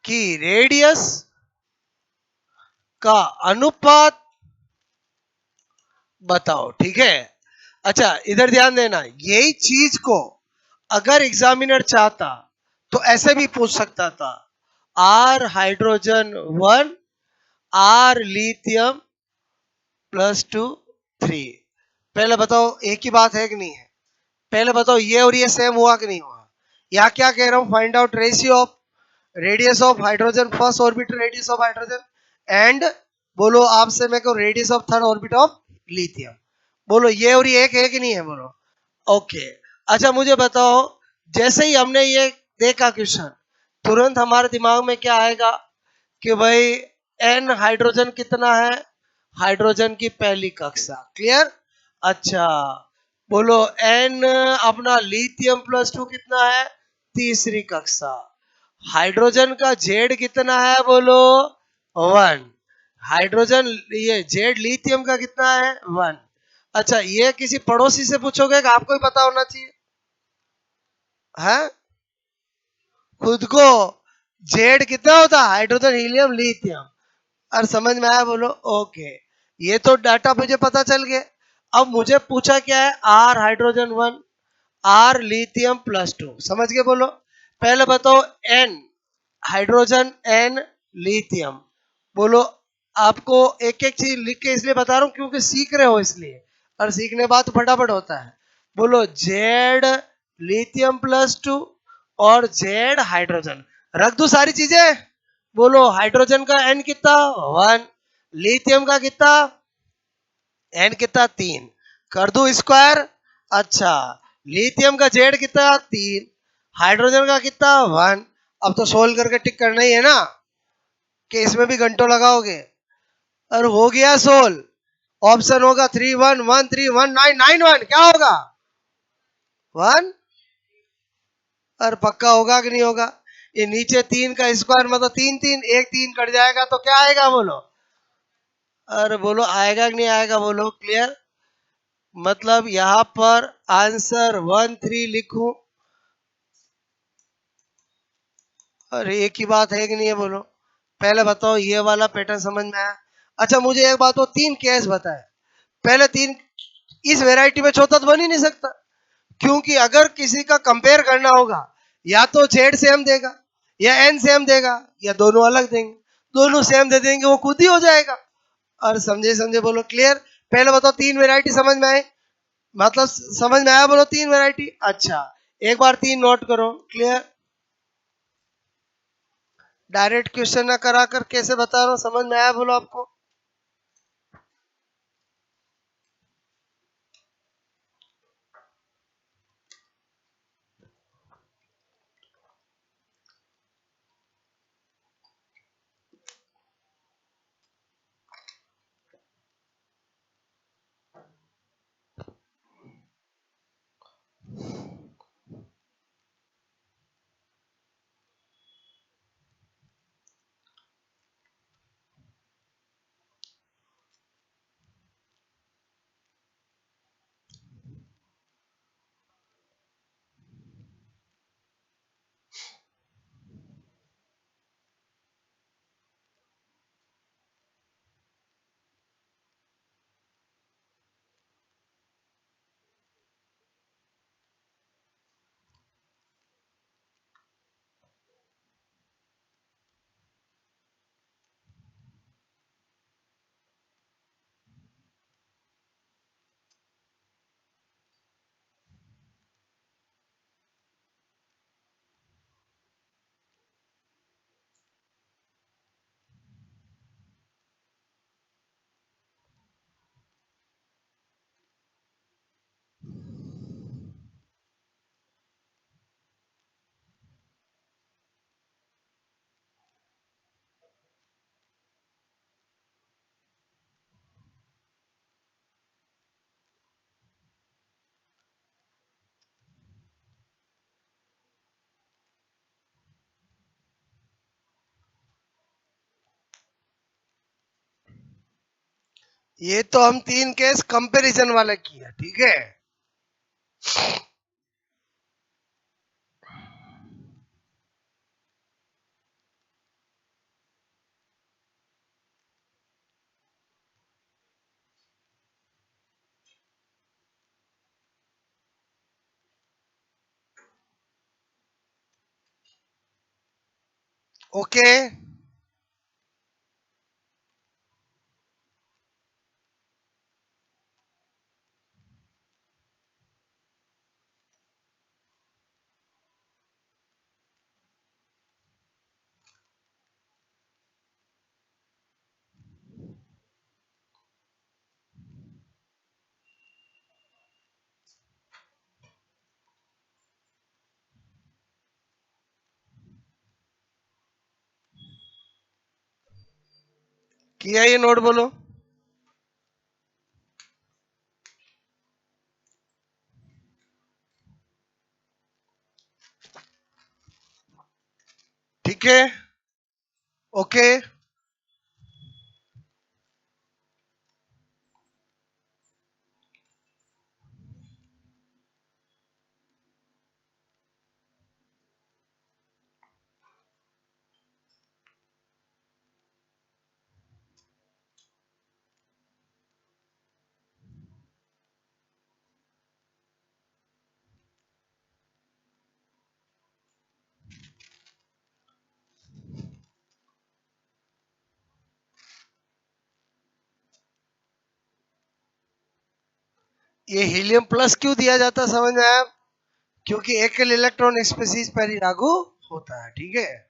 की रेडियस का अनुपात बताओ। ठीक है, अच्छा इधर ध्यान देना, यही चीज को अगर एग्जामिनर चाहता तो ऐसे भी पूछ सकता था, आर हाइड्रोजन 1, आर लिथियम +2 3। पहले बताओ एक ही बात है कि नहीं है? पहले बताओ ये और ये सेम हुआ कि नहीं हुआ? या क्या कह रहा हूं, find out ratio of radius of hydrogen first orbital radius of hydrogen and, बोलो आपसे मैं कहूं radius of third orbit of lithium. बोलो ये और ये एक है कि नहीं है? बोलो ओके। अच्छा मुझे बताओ, जैसे ही हमने ये देखा क्वेश्चन, तुरंत हमारे दिमाग में क्या आएगा कि भाई एन हाइड्रोजन कितना है? हाइड्रोजन की पहली कक्षा, क्लियर। अच्छा बोलो एन अपना लिथियम+2 कितना है? तीसरी कक्षा। हाइड्रोजन का जेड कितना है? बोलो 1। हाइड्रोजन ये जेड लिथियम का कितना है? 1। अच्छा ये किसी पड़ोसी से पूछोगे कि आपको ही पता होना चाहिए है? खुद को जेड कितना होता है? Hydrogen helium lithium. और समझ में आया? बोलो ओके। ये तो डाटा मुझे पता चल गया। अब मुझे पूछा क्या है? आर हाइड्रोजन 1, आर लिथियम+2, समझ गए? बोलो पहले बताओ एन हाइड्रोजन, एन लिथियम। बोलो आपको एक एक चीज लिख के इसलिए बता रहा हूं क्योंकि सीख रहे हो इसलिए, और सीखने बाद तो फटाफट होता है। बोलो जेड लिथियम+2 और जेड हाइड्रोजन, रख दो सारी चीजें। बोलो हाइड्रोजन का एन कितना? 1। लिथियम का कितना? एन कितना? 3। कर दो स्क्वायर। अच्छा लिथियम का जेड कितना? 3। हाइड्रोजन का कितना? 1। अब तो सोल्व करके टिक करना ही है ना, कि इसमें भी घंटों लगाओगे। और हो गया सोल्व। ऑप्शन होगा 3 1 1 3 1 9 9 1, क्या होगा? 1। और पक्का होगा कि नहीं होगा? ये नीचे 3 का स्क्वायर मतलब 3 3, एक 3 कट जाएगा तो क्या आएगा? बोलो अरे बोलो आएगा कि नहीं आएगा? बोलो क्लियर। मतलब यहां पर आंसर 1 3 लिखूं, और एक ही बात है कि नहीं है? बोलो पहले बताओ ये वाला पैटर्न समझ में आया? अच्छा मुझे एक बात, वो 3 केस बताए, पहले 3 इस वैरायटी में चौथा तो बन ही नहीं सकता, क्योंकि अगर किसी का कंपेयर करना होगा या तो जेड सेम देगा या एन सेम देगा या दोनों अलग देंगे। दोनों सेम दे देंगे वो खुद ही हो जाएगा। और समझे समझे? बोलो क्लियर। पहले बताओ 3 वैरायटी समझ में आए? मतलब समझ में आया? बोलो 3 वैरायटी। अच्छा एक बार 3 नोट करो, क्लियर। डायरेक्ट क्वेश्चन ना करा कर कैसे बता रहा हूं, समझ में आया? बोलो आपको। ये तो हम 3 केस कंपैरिजन वाले किए, ठीक है। ओके, किया ये नोट बोलो। ठीक है, ओके। ये हीलियम प्लस क्यों दिया जाता है, समझ में आया? क्योंकि एकल इलेक्ट्रॉन स्पीसीज पर ही लागू होता है, ठीक है।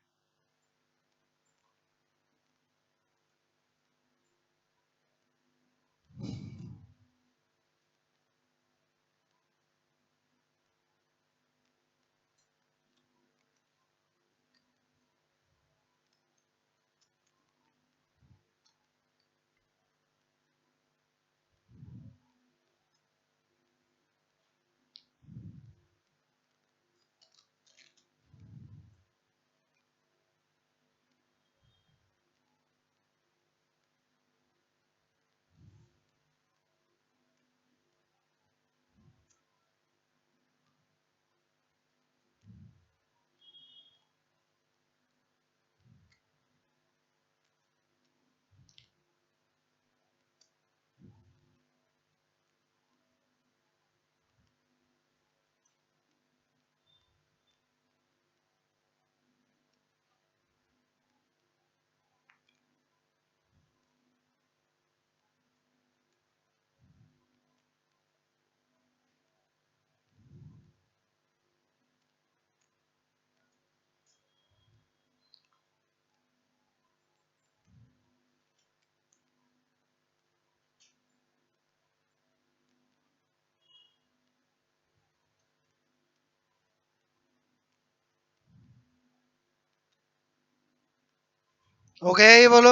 हो गया ये बोलो।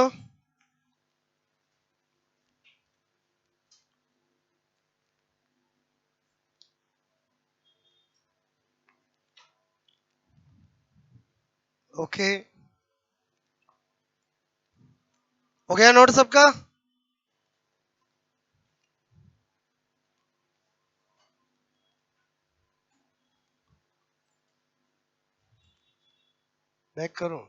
ओके, हो गया नोट सबका। बैक करूं?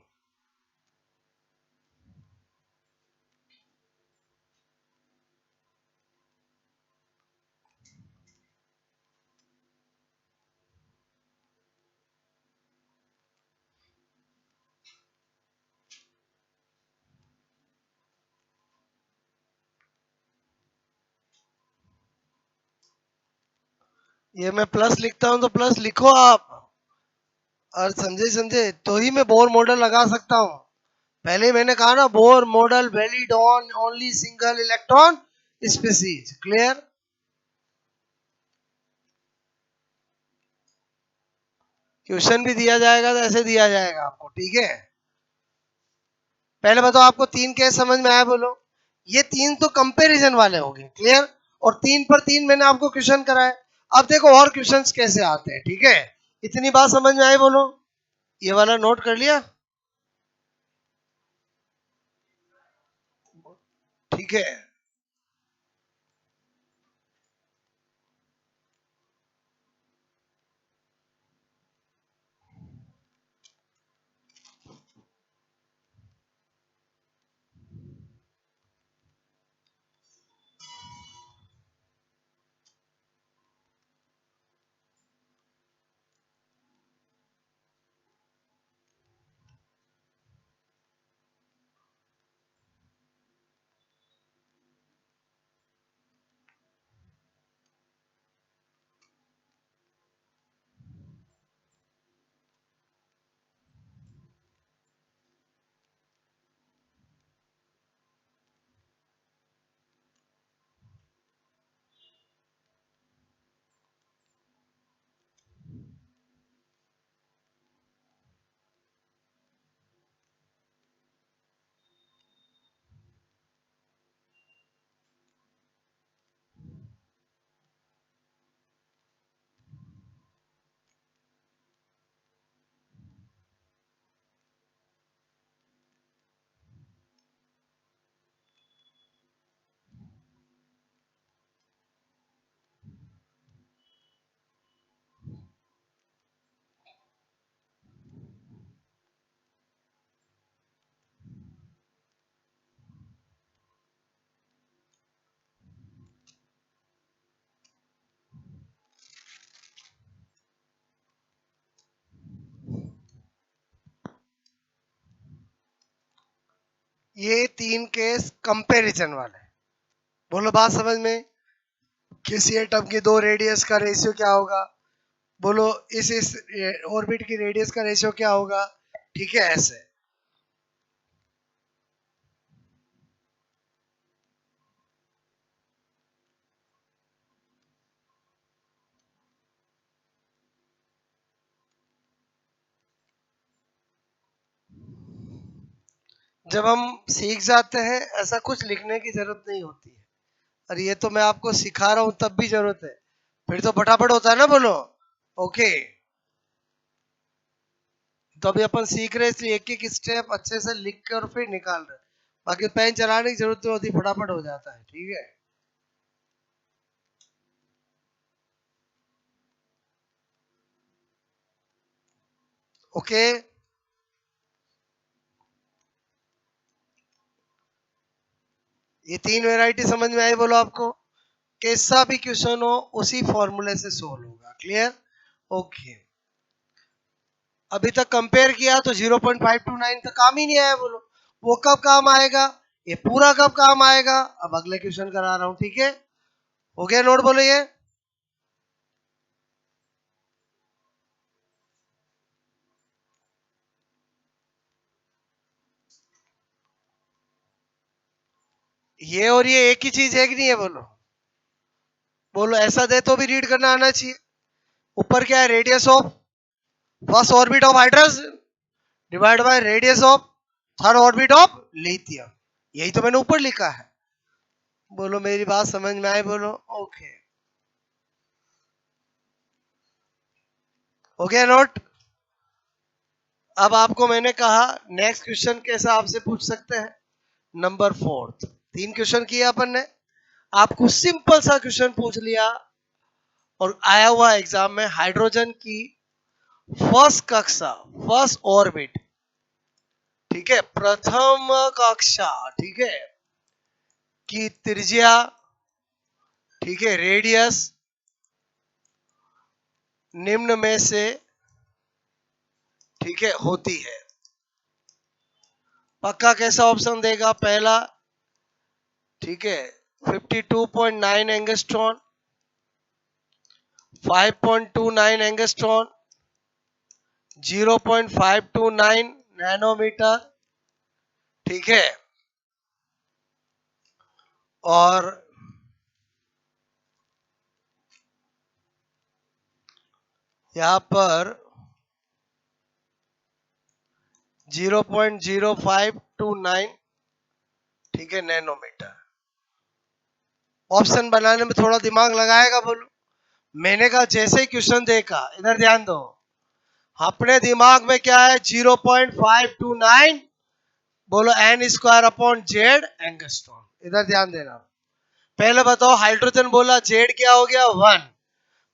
ये मैं प्लस लिखता हूं तो प्लस लिखो आप, और समझे समझे तो ही मैं बोर मॉडल लगा सकता हूं। पहले ही मैंने कहा ना, Bohr model valid on only single electron species. Clear? Question भी दिया जाएगा तो ऐसे दिया जाएगा आपको, ठीक है। पहले बताओ, आपको 3 केस समझ में आया बोलो? ये 3 तो कंपैरिजन वाले हो गए, क्लियर। और 3 पर 3 मैंने आपको क्वेश्चन कराए। अब देखो और क्वेश्चंस कैसे आते हैं, ठीक है। इतनी बात समझ में आई बोलो? ये वाला नोट कर लिया? ठीक है, ये 3 केस कंपैरिजन वाले। बोलो बात समझ में? किसी एटम की 2 रेडियस का रेशियो क्या होगा? बोलो इस ऑर्बिट की रेडियस का रेशियो क्या होगा? ठीक है, ऐसे। जब हम सीख जाते हैं ऐसा कुछ लिखने की जरूरत नहीं होती है, और ये तो मैं आपको सिखा रहा हूं तब भी जरूरत है, फिर तो फटाफट होता है ना। बोलो ओके। तो अभी अपन सीख रहे हैं इसलिए एक एक स्टेप अच्छे से लिख कर और फिर निकाल रहे हैं। बाकी पेन चलाने की जरूरत नहीं होती, फटाफट हो जाता है। ठीक है, ओके। ये 3 वैरायटी समझ में आई? बोलो आपको कैसा भी क्वेश्चन हो उसी फॉर्मूले से सोल्व होगा। क्लियर? ओके। अभी तक कंपेयर किया तो 0.529 तो काम ही नहीं आया। बोलो वो कब काम आएगा? ये पूरा कब काम आएगा? अब अगले क्वेश्चन करा रहा हूं। ठीक है, हो गया नोट? बोलो ये और ये एक ही चीज है कि नहीं है? बोलो बोलो ऐसा दे तो भी रीड करना आना चाहिए। ऊपर क्या है? Radius of first orbit of hydrogen divide by radius of third orbit of lithium. यही तो मैंने ऊपर लिखा है। बोलो मेरी बात समझ में आए? बोलो ओके। हो गया नोट? अब आपको मैंने कहा नेक्स्ट क्वेश्चन कैसा आपसे पूछ सकते हैं। नंबर 4, 3 क्वेश्चन किए अपन ने। आपको सिंपल सा क्वेश्चन पूछ लिया और आया हुआ एग्जाम में हाइड्रोजन की फर्स्ट कक्षा, फर्स्ट ऑर्बिट, ठीक है, प्रथम कक्षा, ठीक है, की त्रिज्या, ठीक है, रेडियस निम्न में से, ठीक है, होती है। पक्का कैसा ऑप्शन देगा? पहला, ठीक है, 52.9 एंगस्ट्रॉन, 5.29 एंगस्ट्रॉन, 0.529 नैनोमीटर, ठीक है, और यहां पर 0.0529, ठीक है, नैनोमीटर। ऑप्शन बनाने में थोड़ा दिमाग लगाएगा। बोलो मैंने कहा जैसे ही क्वेश्चन देखा, इधर ध्यान दो, अपने दिमाग में क्या है? 0.529, बोलो N square upon Z angstrom. इधर ध्यान देना। पहले बताओ हाइड्रोजन बोला जेड क्या हो गया? 1।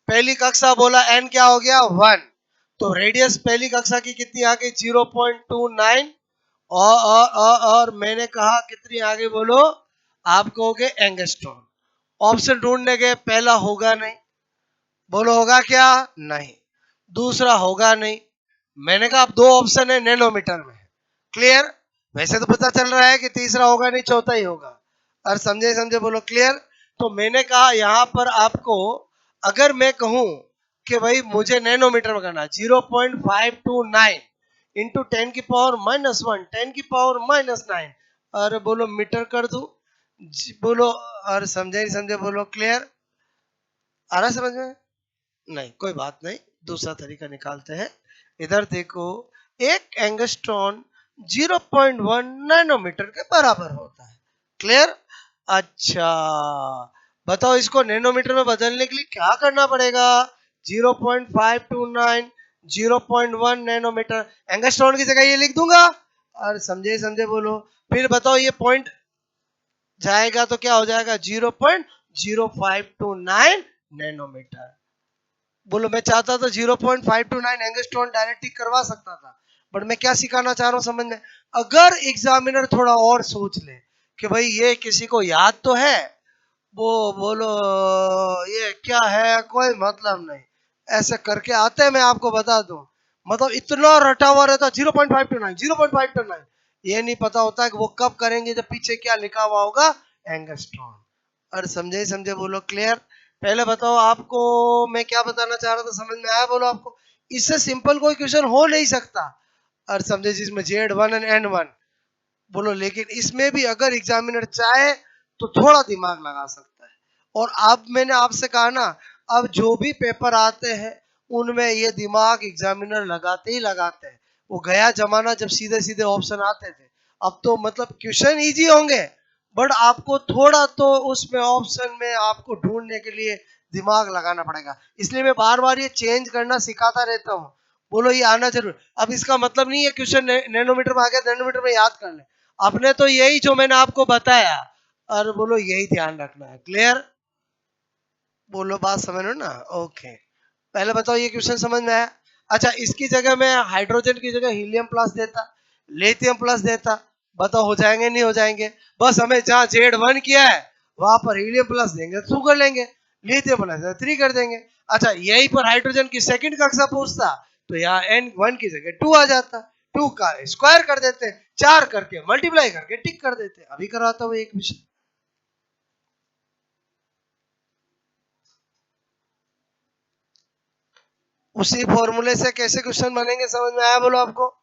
पहली कक्षा बोला एन क्या हो गया? 1। तो रेडियस पहली कक्षा की कितनी आ गई? 0.29। और मैंने कहा कितनी आ गई? बोलो आप कहोगे एंगस्ट्रॉन। ऑप्शन ढूंढने गए, पहला होगा नहीं। बोलो होगा क्या? नहीं। दूसरा होगा नहीं। मैंने कहा अब 2 ऑप्शन है नैनोमीटर में। क्लियर? वैसे तो पता चल रहा है कि तीसरा होगा नहीं, चौथा ही होगा। और समझे समझे? बोलो क्लियर? तो मैंने कहा यहां पर आपको, अगर मैं कहूं कि भाई मुझे नैनोमीटर में करना, 0.529 इंटू 10⁻⁻1, 10⁻⁻9, और बोलो मीटर कर दू। बोलो और समझे नहीं समझे? बोलो क्लियर? आ रहा समझ में? नहीं, कोई बात नहीं, दूसरा तरीका निकालते हैं। इधर देखो, एक एंगस्ट्रॉन 0.1 नैनोमीटर के बराबर होता है। क्लियर? अच्छा, बताओ इसको नैनोमीटर में बदलने के लिए क्या करना पड़ेगा? 0.529, 0.1 नैनोमीटर, एंगस्ट्रॉन की जगह ये लिख दूंगा। और समझे समझे? बोलो फिर बताओ, ये पॉइंट जाएगा तो क्या हो जाएगा? 0.0529 नैनोमीटर। बोलो मैं चाहता था 0.529 एंगस्ट्रॉन डायरेक्ट ही करवा सकता था, बट मैं क्या सिखाना चाह रहा हूं समझ में? अगर एग्जामिनर थोड़ा और सोच ले कि भाई ये किसी को याद तो है, वो बोलो ये क्या है, कोई मतलब नहीं, ऐसे करके आते हैं। मैं आपको बता दूं, मतलब इतना रटा हुआ रहता 0.529, 0.529, ये नहीं पता होता है कि वो कब करेंगे जब पीछे क्या लिखा हुआ होगा, एंगस्ट्रॉम। और समझे समझे बोलो क्लियर। पहले बताओ आपको मैं क्या बताना चाह रहा था, समझ में आया बोलो आपको। इससे सिंपल कोई क्वेश्चन हो नहीं सकता, और समझे जिसमें Z1 एंड N1 बोलो। लेकिन इसमें भी अगर एग्जामिनर चाहे तो थोड़ा दिमाग लगा सकता है। और अब मैंने आपसे कहा ना, अब जो भी पेपर आते हैं उनमें ये दिमाग एग्जामिनर लगाते ही लगाते हैं। वो गया जमाना जब सीधे सीधे ऑप्शन आते थे, अब तो मतलब क्वेश्चन इजी होंगे, बट आपको थोड़ा तो उसमें ऑप्शन में आपको ढूंढने के लिए दिमाग लगाना पड़ेगा। इसलिए मैं बार बार ये चेंज करना सिखाता रहता हूँ। बोलो ये आना जरूर। अब इसका मतलब नहीं है क्वेश्चन नैनोमीटर में आ गया नैनोमीटर में याद कर ले, आपने तो यही जो मैंने आपको बताया, और बोलो यही ध्यान रखना है। क्लियर बोलो, बात समझ लो ना। ओके, पहले बताओ ये क्वेश्चन समझ में आया। अच्छा, इसकी जगह मैं हाइड्रोजन की जगह हीलियम प्लस देता, लिथियम प्लस देता, बताओ हो जाएंगे नहीं हो जाएंगे। बस हमें जहां Z1 किया है वहां पर हीलियम प्लस देंगे 2 कर लेंगे, लिथियम प्लस 3 कर देंगे। अच्छा, यही पर हाइड्रोजन की सेकंड कक्षा पूछता तो यहाँ N1 की जगह 2 आ जाता, 2 का स्क्वायर कर देते, 4 करके मल्टीप्लाई करके टिक कर देते। अभी कराता हूँ एक विषय। उसी फॉर्मूले से कैसे क्वेश्चन बनेंगे समझ में आया बोलो आपको।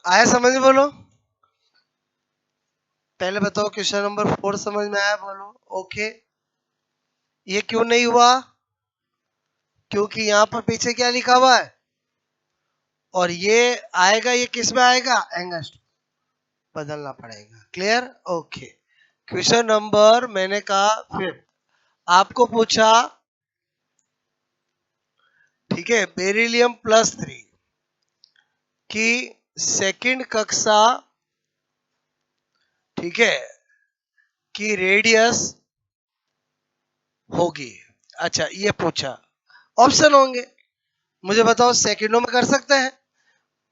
आया समझ में बोलो। पहले बताओ क्वेश्चन नंबर 4 समझ में आया बोलो। ओके, ये क्यों नहीं हुआ, क्योंकि यहाँ पर पीछे क्या लिखा हुआ है, और ये आएगा, ये किस में आएगा, एंगस्ट, बदलना पड़ेगा। क्लियर। ओके, क्वेश्चन नंबर मैंने कहा 5 आपको पूछा, ठीक है, बेरिलियम +3 की सेकंड कक्षा, ठीक है, की रेडियस होगी। अच्छा, ये पूछा, ऑप्शन होंगे, मुझे बताओ सेकंडों में कर सकते हैं।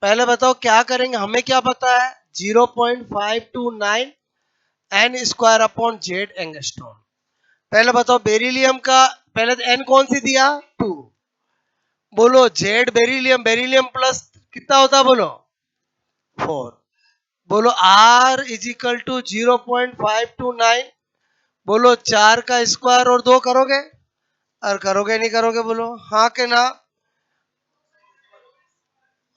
पहले बताओ क्या करेंगे, हमें क्या पता है, 0.529 N square upon Z angstrom. पहले बताओ बेरिलियम का, पहले तो एन कौन सी दिया, 2, बोलो जेड बेरिलियम, बेरिलियम प्लस कितना होता है बोलो, 4, बोलो आर इज इक्वल टू 0.529, बोलो 4 का स्क्वायर और 2 करोगे, और करोगे नहीं करोगे बोलो हाँ के ना।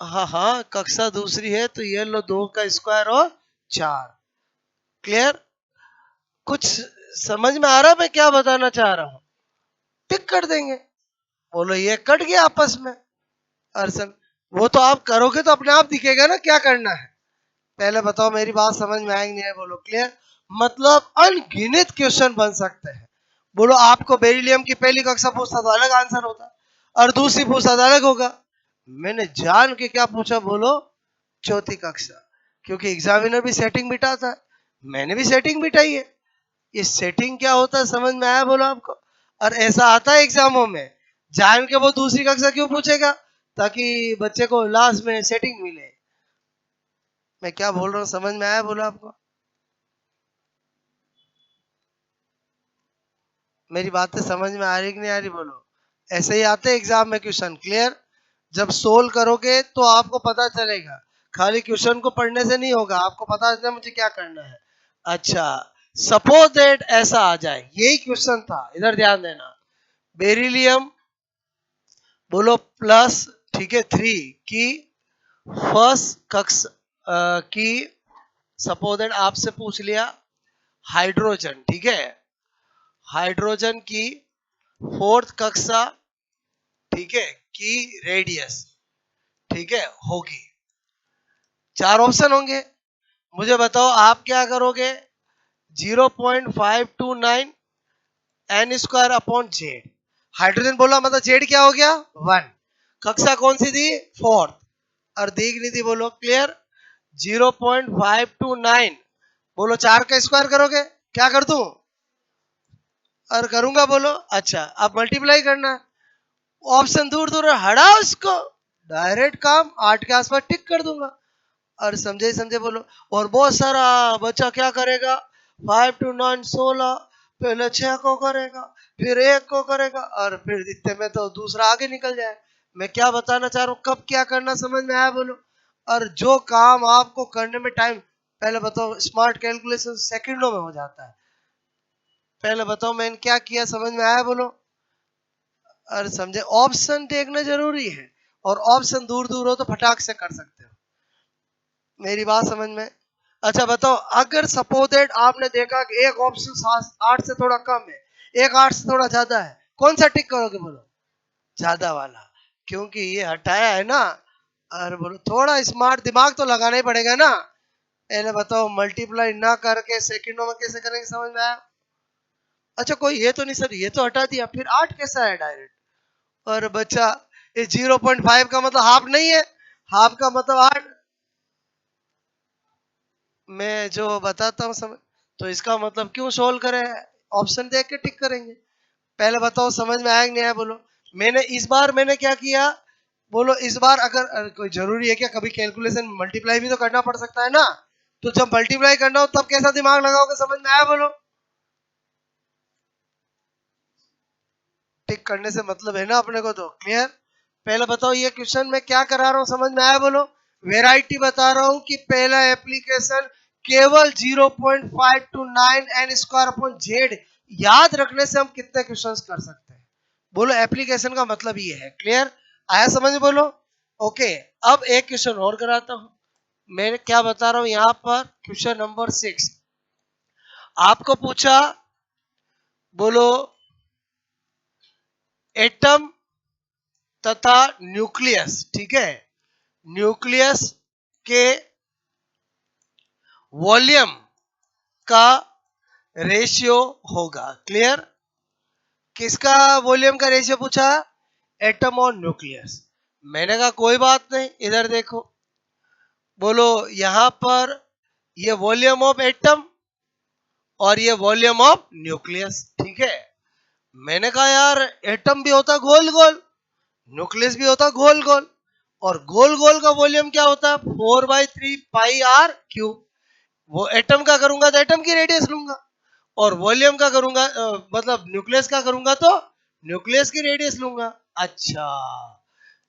हाँ हाँ, कक्षा दूसरी है तो ये लो 2 का स्क्वायर और 4। क्लियर, कुछ समझ में आ रहा है मैं क्या बताना चाह रहा हूं, टिक कर देंगे। बोलो ये कट गया आपस में, अरसन वो तो आप करोगे तो अपने आप दिखेगा ना क्या करना है। पहले बताओ मेरी बात समझ में आएगी नहीं है बोलो। क्लियर, मतलब अनगिनत क्वेश्चन बन सकते हैं। बोलो आपको बेरिलियम की पहली कक्षा पूछता तो अलग आंसर होता, और दूसरी पूछता तो अलग होगा। मैंने जान के क्या पूछा बोलो, चौथी कक्षा, क्योंकि एग्जामिनर भी सेटिंग बिठाता है, मैंने भी सेटिंग बिठाई है। ये सेटिंग क्या होता है समझ में आया बोलो आपको। और ऐसा आता है एग्जामों में, जान के वो दूसरी कक्षा क्यों पूछेगा, ताकि बच्चे को लास्ट में सेटिंग मिले। मैं क्या बोल रहा हूँ समझ में आया बोलो आपको। मेरी बातें समझ में आ रही कि नहीं आ रही बोलो। ऐसे ही आते एग्जाम में क्वेश्चन। क्लियर, जब सोल्व करोगे तो आपको पता चलेगा, खाली क्वेश्चन को पढ़ने से नहीं होगा, आपको पता चलता मुझे क्या करना है। अच्छा, सपोज दैट ऐसा आ जाए, यही क्वेश्चन था, इधर ध्यान देना, बेरिलियम बोलो प्लस, ठीक है, 3 की फर्स्ट कक्षा की, सपोज दैट आपसे पूछ लिया हाइड्रोजन, ठीक है, हाइड्रोजन की फोर्थ कक्षा, ठीक है, की रेडियस, ठीक है, होगी। 4 ऑप्शन होंगे, मुझे बताओ आप क्या करोगे, 0.529 N square upon Z, hydrogen बोला मतलब जेड क्या हो गया 1, कक्षा कौन सी थी, फोर्थ, और दी नहीं थी बोलो। क्लियर, 0.529, बोलो 4 का स्क्वायर करोगे, क्या कर दूं? और करूंगा, बोलो। अच्छा, अब मल्टीप्लाई करना है, ऑप्शन दूर दूर हटाओ उसको, डायरेक्ट काम 8 के आसपास टिक कर दूंगा। और समझे समझे बोलो। और बहुत सारा बच्चा क्या करेगा, 5 to 9 16, पहले 6 को करेगा, फिर 1 को करेगा, और फिर इतने में तो दूसरा आगे निकल जाए। मैं क्या बताना चाह रहा हूँ, कब क्या करना समझ में आया बोलो। और जो काम आपको करने में टाइम, पहले बताओ, स्मार्ट कैलकुलेशन सेकंडों में हो जाता है। पहले बताओ मैंने क्या किया, समझ में आया बोलो। और समझे, ऑप्शन देखना जरूरी है, और ऑप्शन दूर दूर हो तो फटाक से कर सकते हो। मेरी बात समझ में। अच्छा बताओ, अगर सपोजेड आपने देखा कि एक ऑप्शन 8 से थोड़ा कम है, एक 8 से थोड़ा ज्यादा है, कौन सा टिक करोगे बोलो? ज्यादा वाला, क्योंकि ये हटाया है ना। और बोलो, थोड़ा स्मार्ट दिमाग तो लगाना ही पड़ेगा ना। पहले बताओ, मल्टीप्लाई ना करके सेकंडों में कैसे करेंगे, समझ में आया? अच्छा, कोई ये तो नहीं सर, ये तो हटा दिया, फिर 8 कैसा है डायरेक्ट? और बच्चा, ये 0.5 का मतलब हाफ नहीं है, हाफ का मतलब 8। मैं जो बताता हूँ समझ, तो इसका मतलब क्यों सोल्व करें, ऑप्शन देख के टिक करेंगे। पहले बताओ समझ में आया कि नहीं आया बोलो। मैंने इस बार मैंने क्या किया बोलो, इस बार अगर कोई जरूरी है क्या, कभी कैलकुलेशन मल्टीप्लाई भी तो करना पड़ सकता है ना। तो जब मल्टीप्लाई करना हो तब कैसा दिमाग लगाओगे, समझ में आया बोलो। टिक करने से मतलब है ना अपने को, तो क्लियर। पहले बताओ, ये क्वेश्चन में क्या करा रहा हूं, समझ में आया बोलो। वेराइटी बता रहा हूं कि पहला एप्लीकेशन केवल 0.529 एन स्क्वायर अपॉन जेड याद रखने से हम कितने क्वेश्चंस कर सकते हैं, बोलो। एप्लीकेशन का मतलब ये है, क्लियर आया समझ में बोलो। ओके, अब एक क्वेश्चन और कराता हूं। मैं क्या बता रहा हूं यहां पर, क्वेश्चन नंबर 6 आपको पूछा, बोलो, एटम तथा न्यूक्लियस, ठीक है, न्यूक्लियस के वॉल्यूम का रेशियो होगा, क्लियर। किसका वॉल्यूम का रेशियो पूछा, एटम और न्यूक्लियस। मैंने कहा कोई बात नहीं, इधर देखो, बोलो यहां पर ये वॉल्यूम ऑफ एटम और ये वॉल्यूम ऑफ न्यूक्लियस, ठीक है। मैंने कहा यार, एटम भी होता गोल गोल, न्यूक्लियस भी होता गोल गोल, और गोल गोल का वॉल्यूम क्या होता है, 4/3 पाई r क्यूब। वो एटम का करूंगा तो एटम की रेडियस लूंगा, और वॉल्यूम का करूंगा मतलब न्यूक्लियस का करूंगा तो न्यूक्लियस की रेडियस लूंगा। अच्छा,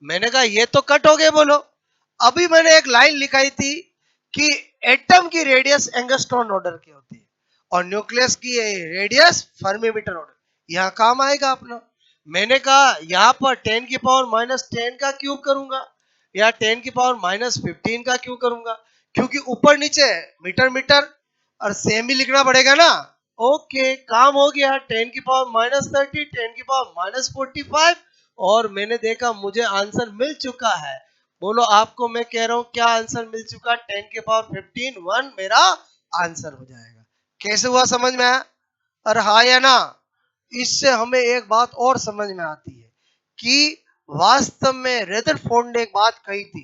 मैंने कहा ये तो कट हो गए बोलो। अभी मैंने एक लाइन लिखाई थी कि एटम की रेडियस एंगस्ट्रॉन ऑर्डर की होती है और न्यूक्लियस की रेडियस फर्मी-मीटर ऑर्डर, यहाँ काम आएगा अपना। मैंने कहा यहाँ पर 10⁻⁻10 का क्यूब करूंगा या 10⁻⁻15 का क्यूब करूंगा, क्योंकि ऊपर नीचे मीटर मीटर और सेम ही लिखना पड़ेगा ना। ओके, काम हो गया, 10⁻⁻30, 10⁻⁻45, और मैंने देखा मुझे आंसर मिल चुका है। बोलो, आपको मैं कह रहा हूं क्या आंसर मिल चुका, 10⁻15 1 मेरा आंसर हो जाएगा। कैसे हुआ, समझ में आया? और हाँ या ना? इससे हमें एक बात और समझ में आती है कि वास्तव में रेदरफोर्ड ने एक बात कही थी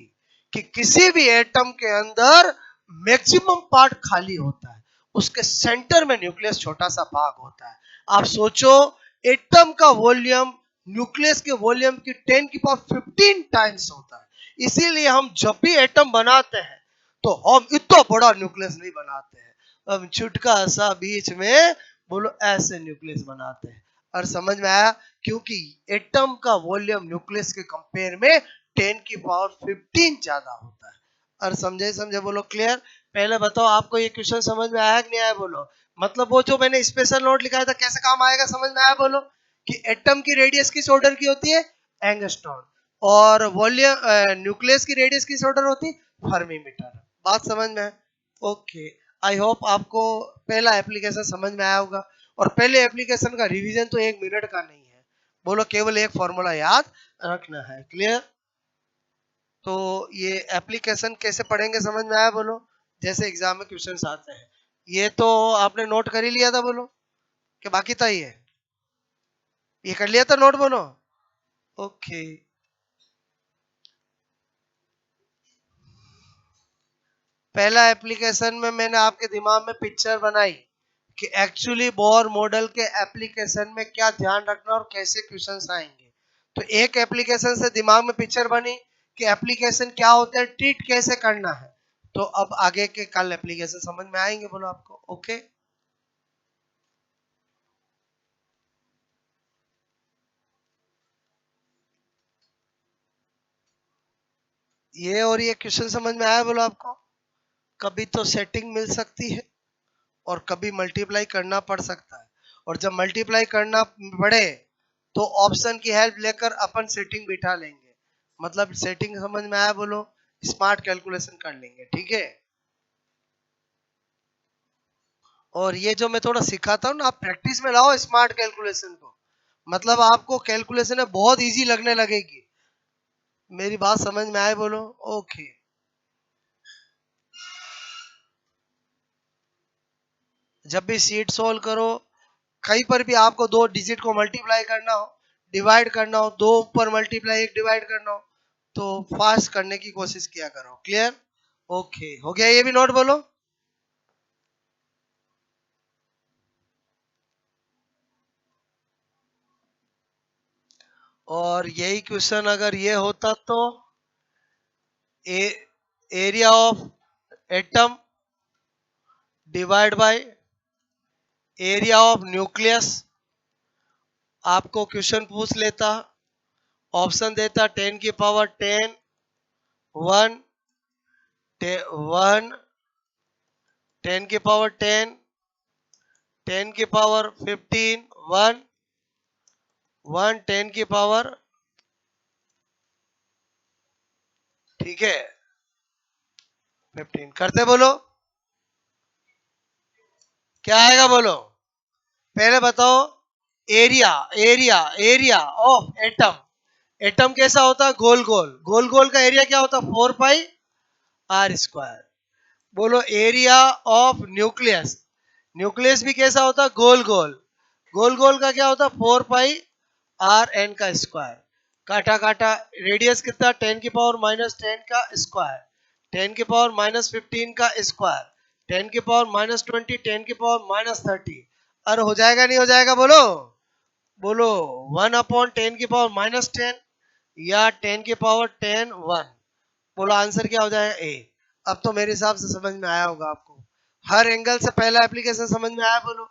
कि किसी भी एटम के अंदर मैक्सिमम पार्ट खाली होता है, उसके सेंटर में न्यूक्लियस छोटा सा भाग होता है। आप सोचो, एटम का वॉल्यूम न्यूक्लियस के वॉल्यूम की 10⁻15 टाइम्स होता है। इसीलिए हम जब भी एटम बनाते हैं तो हम इतना बड़ा न्यूक्लियस नहीं बनाते हैं, हम छुटका सा बीच में, बोलो, ऐसे न्यूक्लियस बनाते हैं। और समझ में आया, क्योंकि एटम का वॉल्यूम न्यूक्लियस के कंपेयर में 10⁻15 ज्यादा होता है। और समझे समझे बोलो, क्लियर। पहले बताओ, आपको ये क्वेश्चन समझ में आया कि नहीं आया बोलो। मतलब वो जो मैंने स्पेशल नोट लिखा था कैसे काम आएगा, समझ में आया बोलो। कि एटम की रेडियस किस ऑर्डर की होती है, एंगस्ट्रॉन, और वॉल्यूम न्यूक्लियस की रेडियस किस ऑर्डर होती है, फर्मी-मीटर। बात समझ में है? ओके, आई होप आपको पहला एप्लीकेशन समझ में आया होगा। और पहले एप्लीकेशन का रिवीजन तो 1 मिनट का नहीं है, बोलो, केवल एक फॉर्मूला याद रखना है, क्लियर। तो ये एप्लीकेशन कैसे पढ़ेंगे, समझ में आया बोलो। जैसे एग्जाम में क्वेश्चंस आते हैं, ये तो आपने नोट कर ही लिया था बोलो, कि बाकी था ये कर लिया था नोट बोलो। ओके, पहला एप्लीकेशन में मैंने आपके दिमाग में पिक्चर बनाई कि एक्चुअली बोर मॉडल के एप्लीकेशन में क्या ध्यान रखना और कैसे क्वेश्चंस आएंगे। तो एक एप्लीकेशन से दिमाग में पिक्चर बनी कि एप्लीकेशन क्या होता है, ट्रीट कैसे करना है। तो अब आगे के कल एप्लीकेशन समझ में आएंगे, बोलो आपको। ओके, ये और ये क्वेश्चन समझ में आया, बोलो आपको। कभी तो सेटिंग मिल सकती है और कभी मल्टीप्लाई करना पड़ सकता है, और जब मल्टीप्लाई करना पड़े तो ऑप्शन की हेल्प लेकर अपन सेटिंग बिठा लेंगे। मतलब सेटिंग समझ में आया, बोलो। स्मार्ट कैलकुलेशन कर लेंगे, ठीक है। और ये जो मैं थोड़ा सिखाता हूँ ना, आप प्रैक्टिस में लाओ स्मार्ट कैलकुलेशन को। मतलब आपको कैलकुलेशन है बहुत इजी लगने लगेगी। मेरी बात समझ में आए, बोलो। ओके, जब भी सीट सोल्व करो, कहीं पर भी आपको दो डिजिट को मल्टीप्लाई करना हो, डिवाइड करना हो, दो ऊपर मल्टीप्लाई एक डिवाइड करना हो, तो फास्ट करने की कोशिश किया करो। क्लियर? ओके, हो गया ये भी नोट, बोलो। और यही क्वेश्चन अगर ये होता तो area of atom divide by area of nucleus, आपको क्वेश्चन पूछ लेता, ऑप्शन देता 10 की पावर 10, 1, 1, 10 की पावर 10, 10 की पावर 15, 1, 1, 10 की पावर, ठीक है, 15 करते, बोलो। क्या आएगा, बोलो। पहले बताओ, area area area of atom. Atom कैसा होता है? गोल गोल। गोल गोल का एरिया क्या होता है? 4 पाई r स्क्वायर। बोलो एरिया ऑफ न्यूक्लियस। न्यूक्लियस भी कैसा होता है? गोल गोल। गोल गोल का क्या होता है? 4 पाई r n का स्क्वायर। काटा काटा, रेडियस कितना? 10 की पावर -10 का स्क्वायर, 10 की पावर -15 का स्क्वायर, 10 की पावर -20, 10 की पावर -30। अरे हो जाएगा नहीं हो जाएगा, बोलो। बोलो 1/10 की पावर -10 या 10 की पावर 10, 1। बोलो आंसर क्या हो जाएगा? ए। अब तो मेरे हिसाब से समझ में आया होगा आपको। हर एंगल से पहला एप्लीकेशन समझ में आया, बोलो।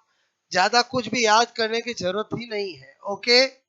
ज्यादा कुछ भी याद करने की जरूरत ही नहीं है। ओके।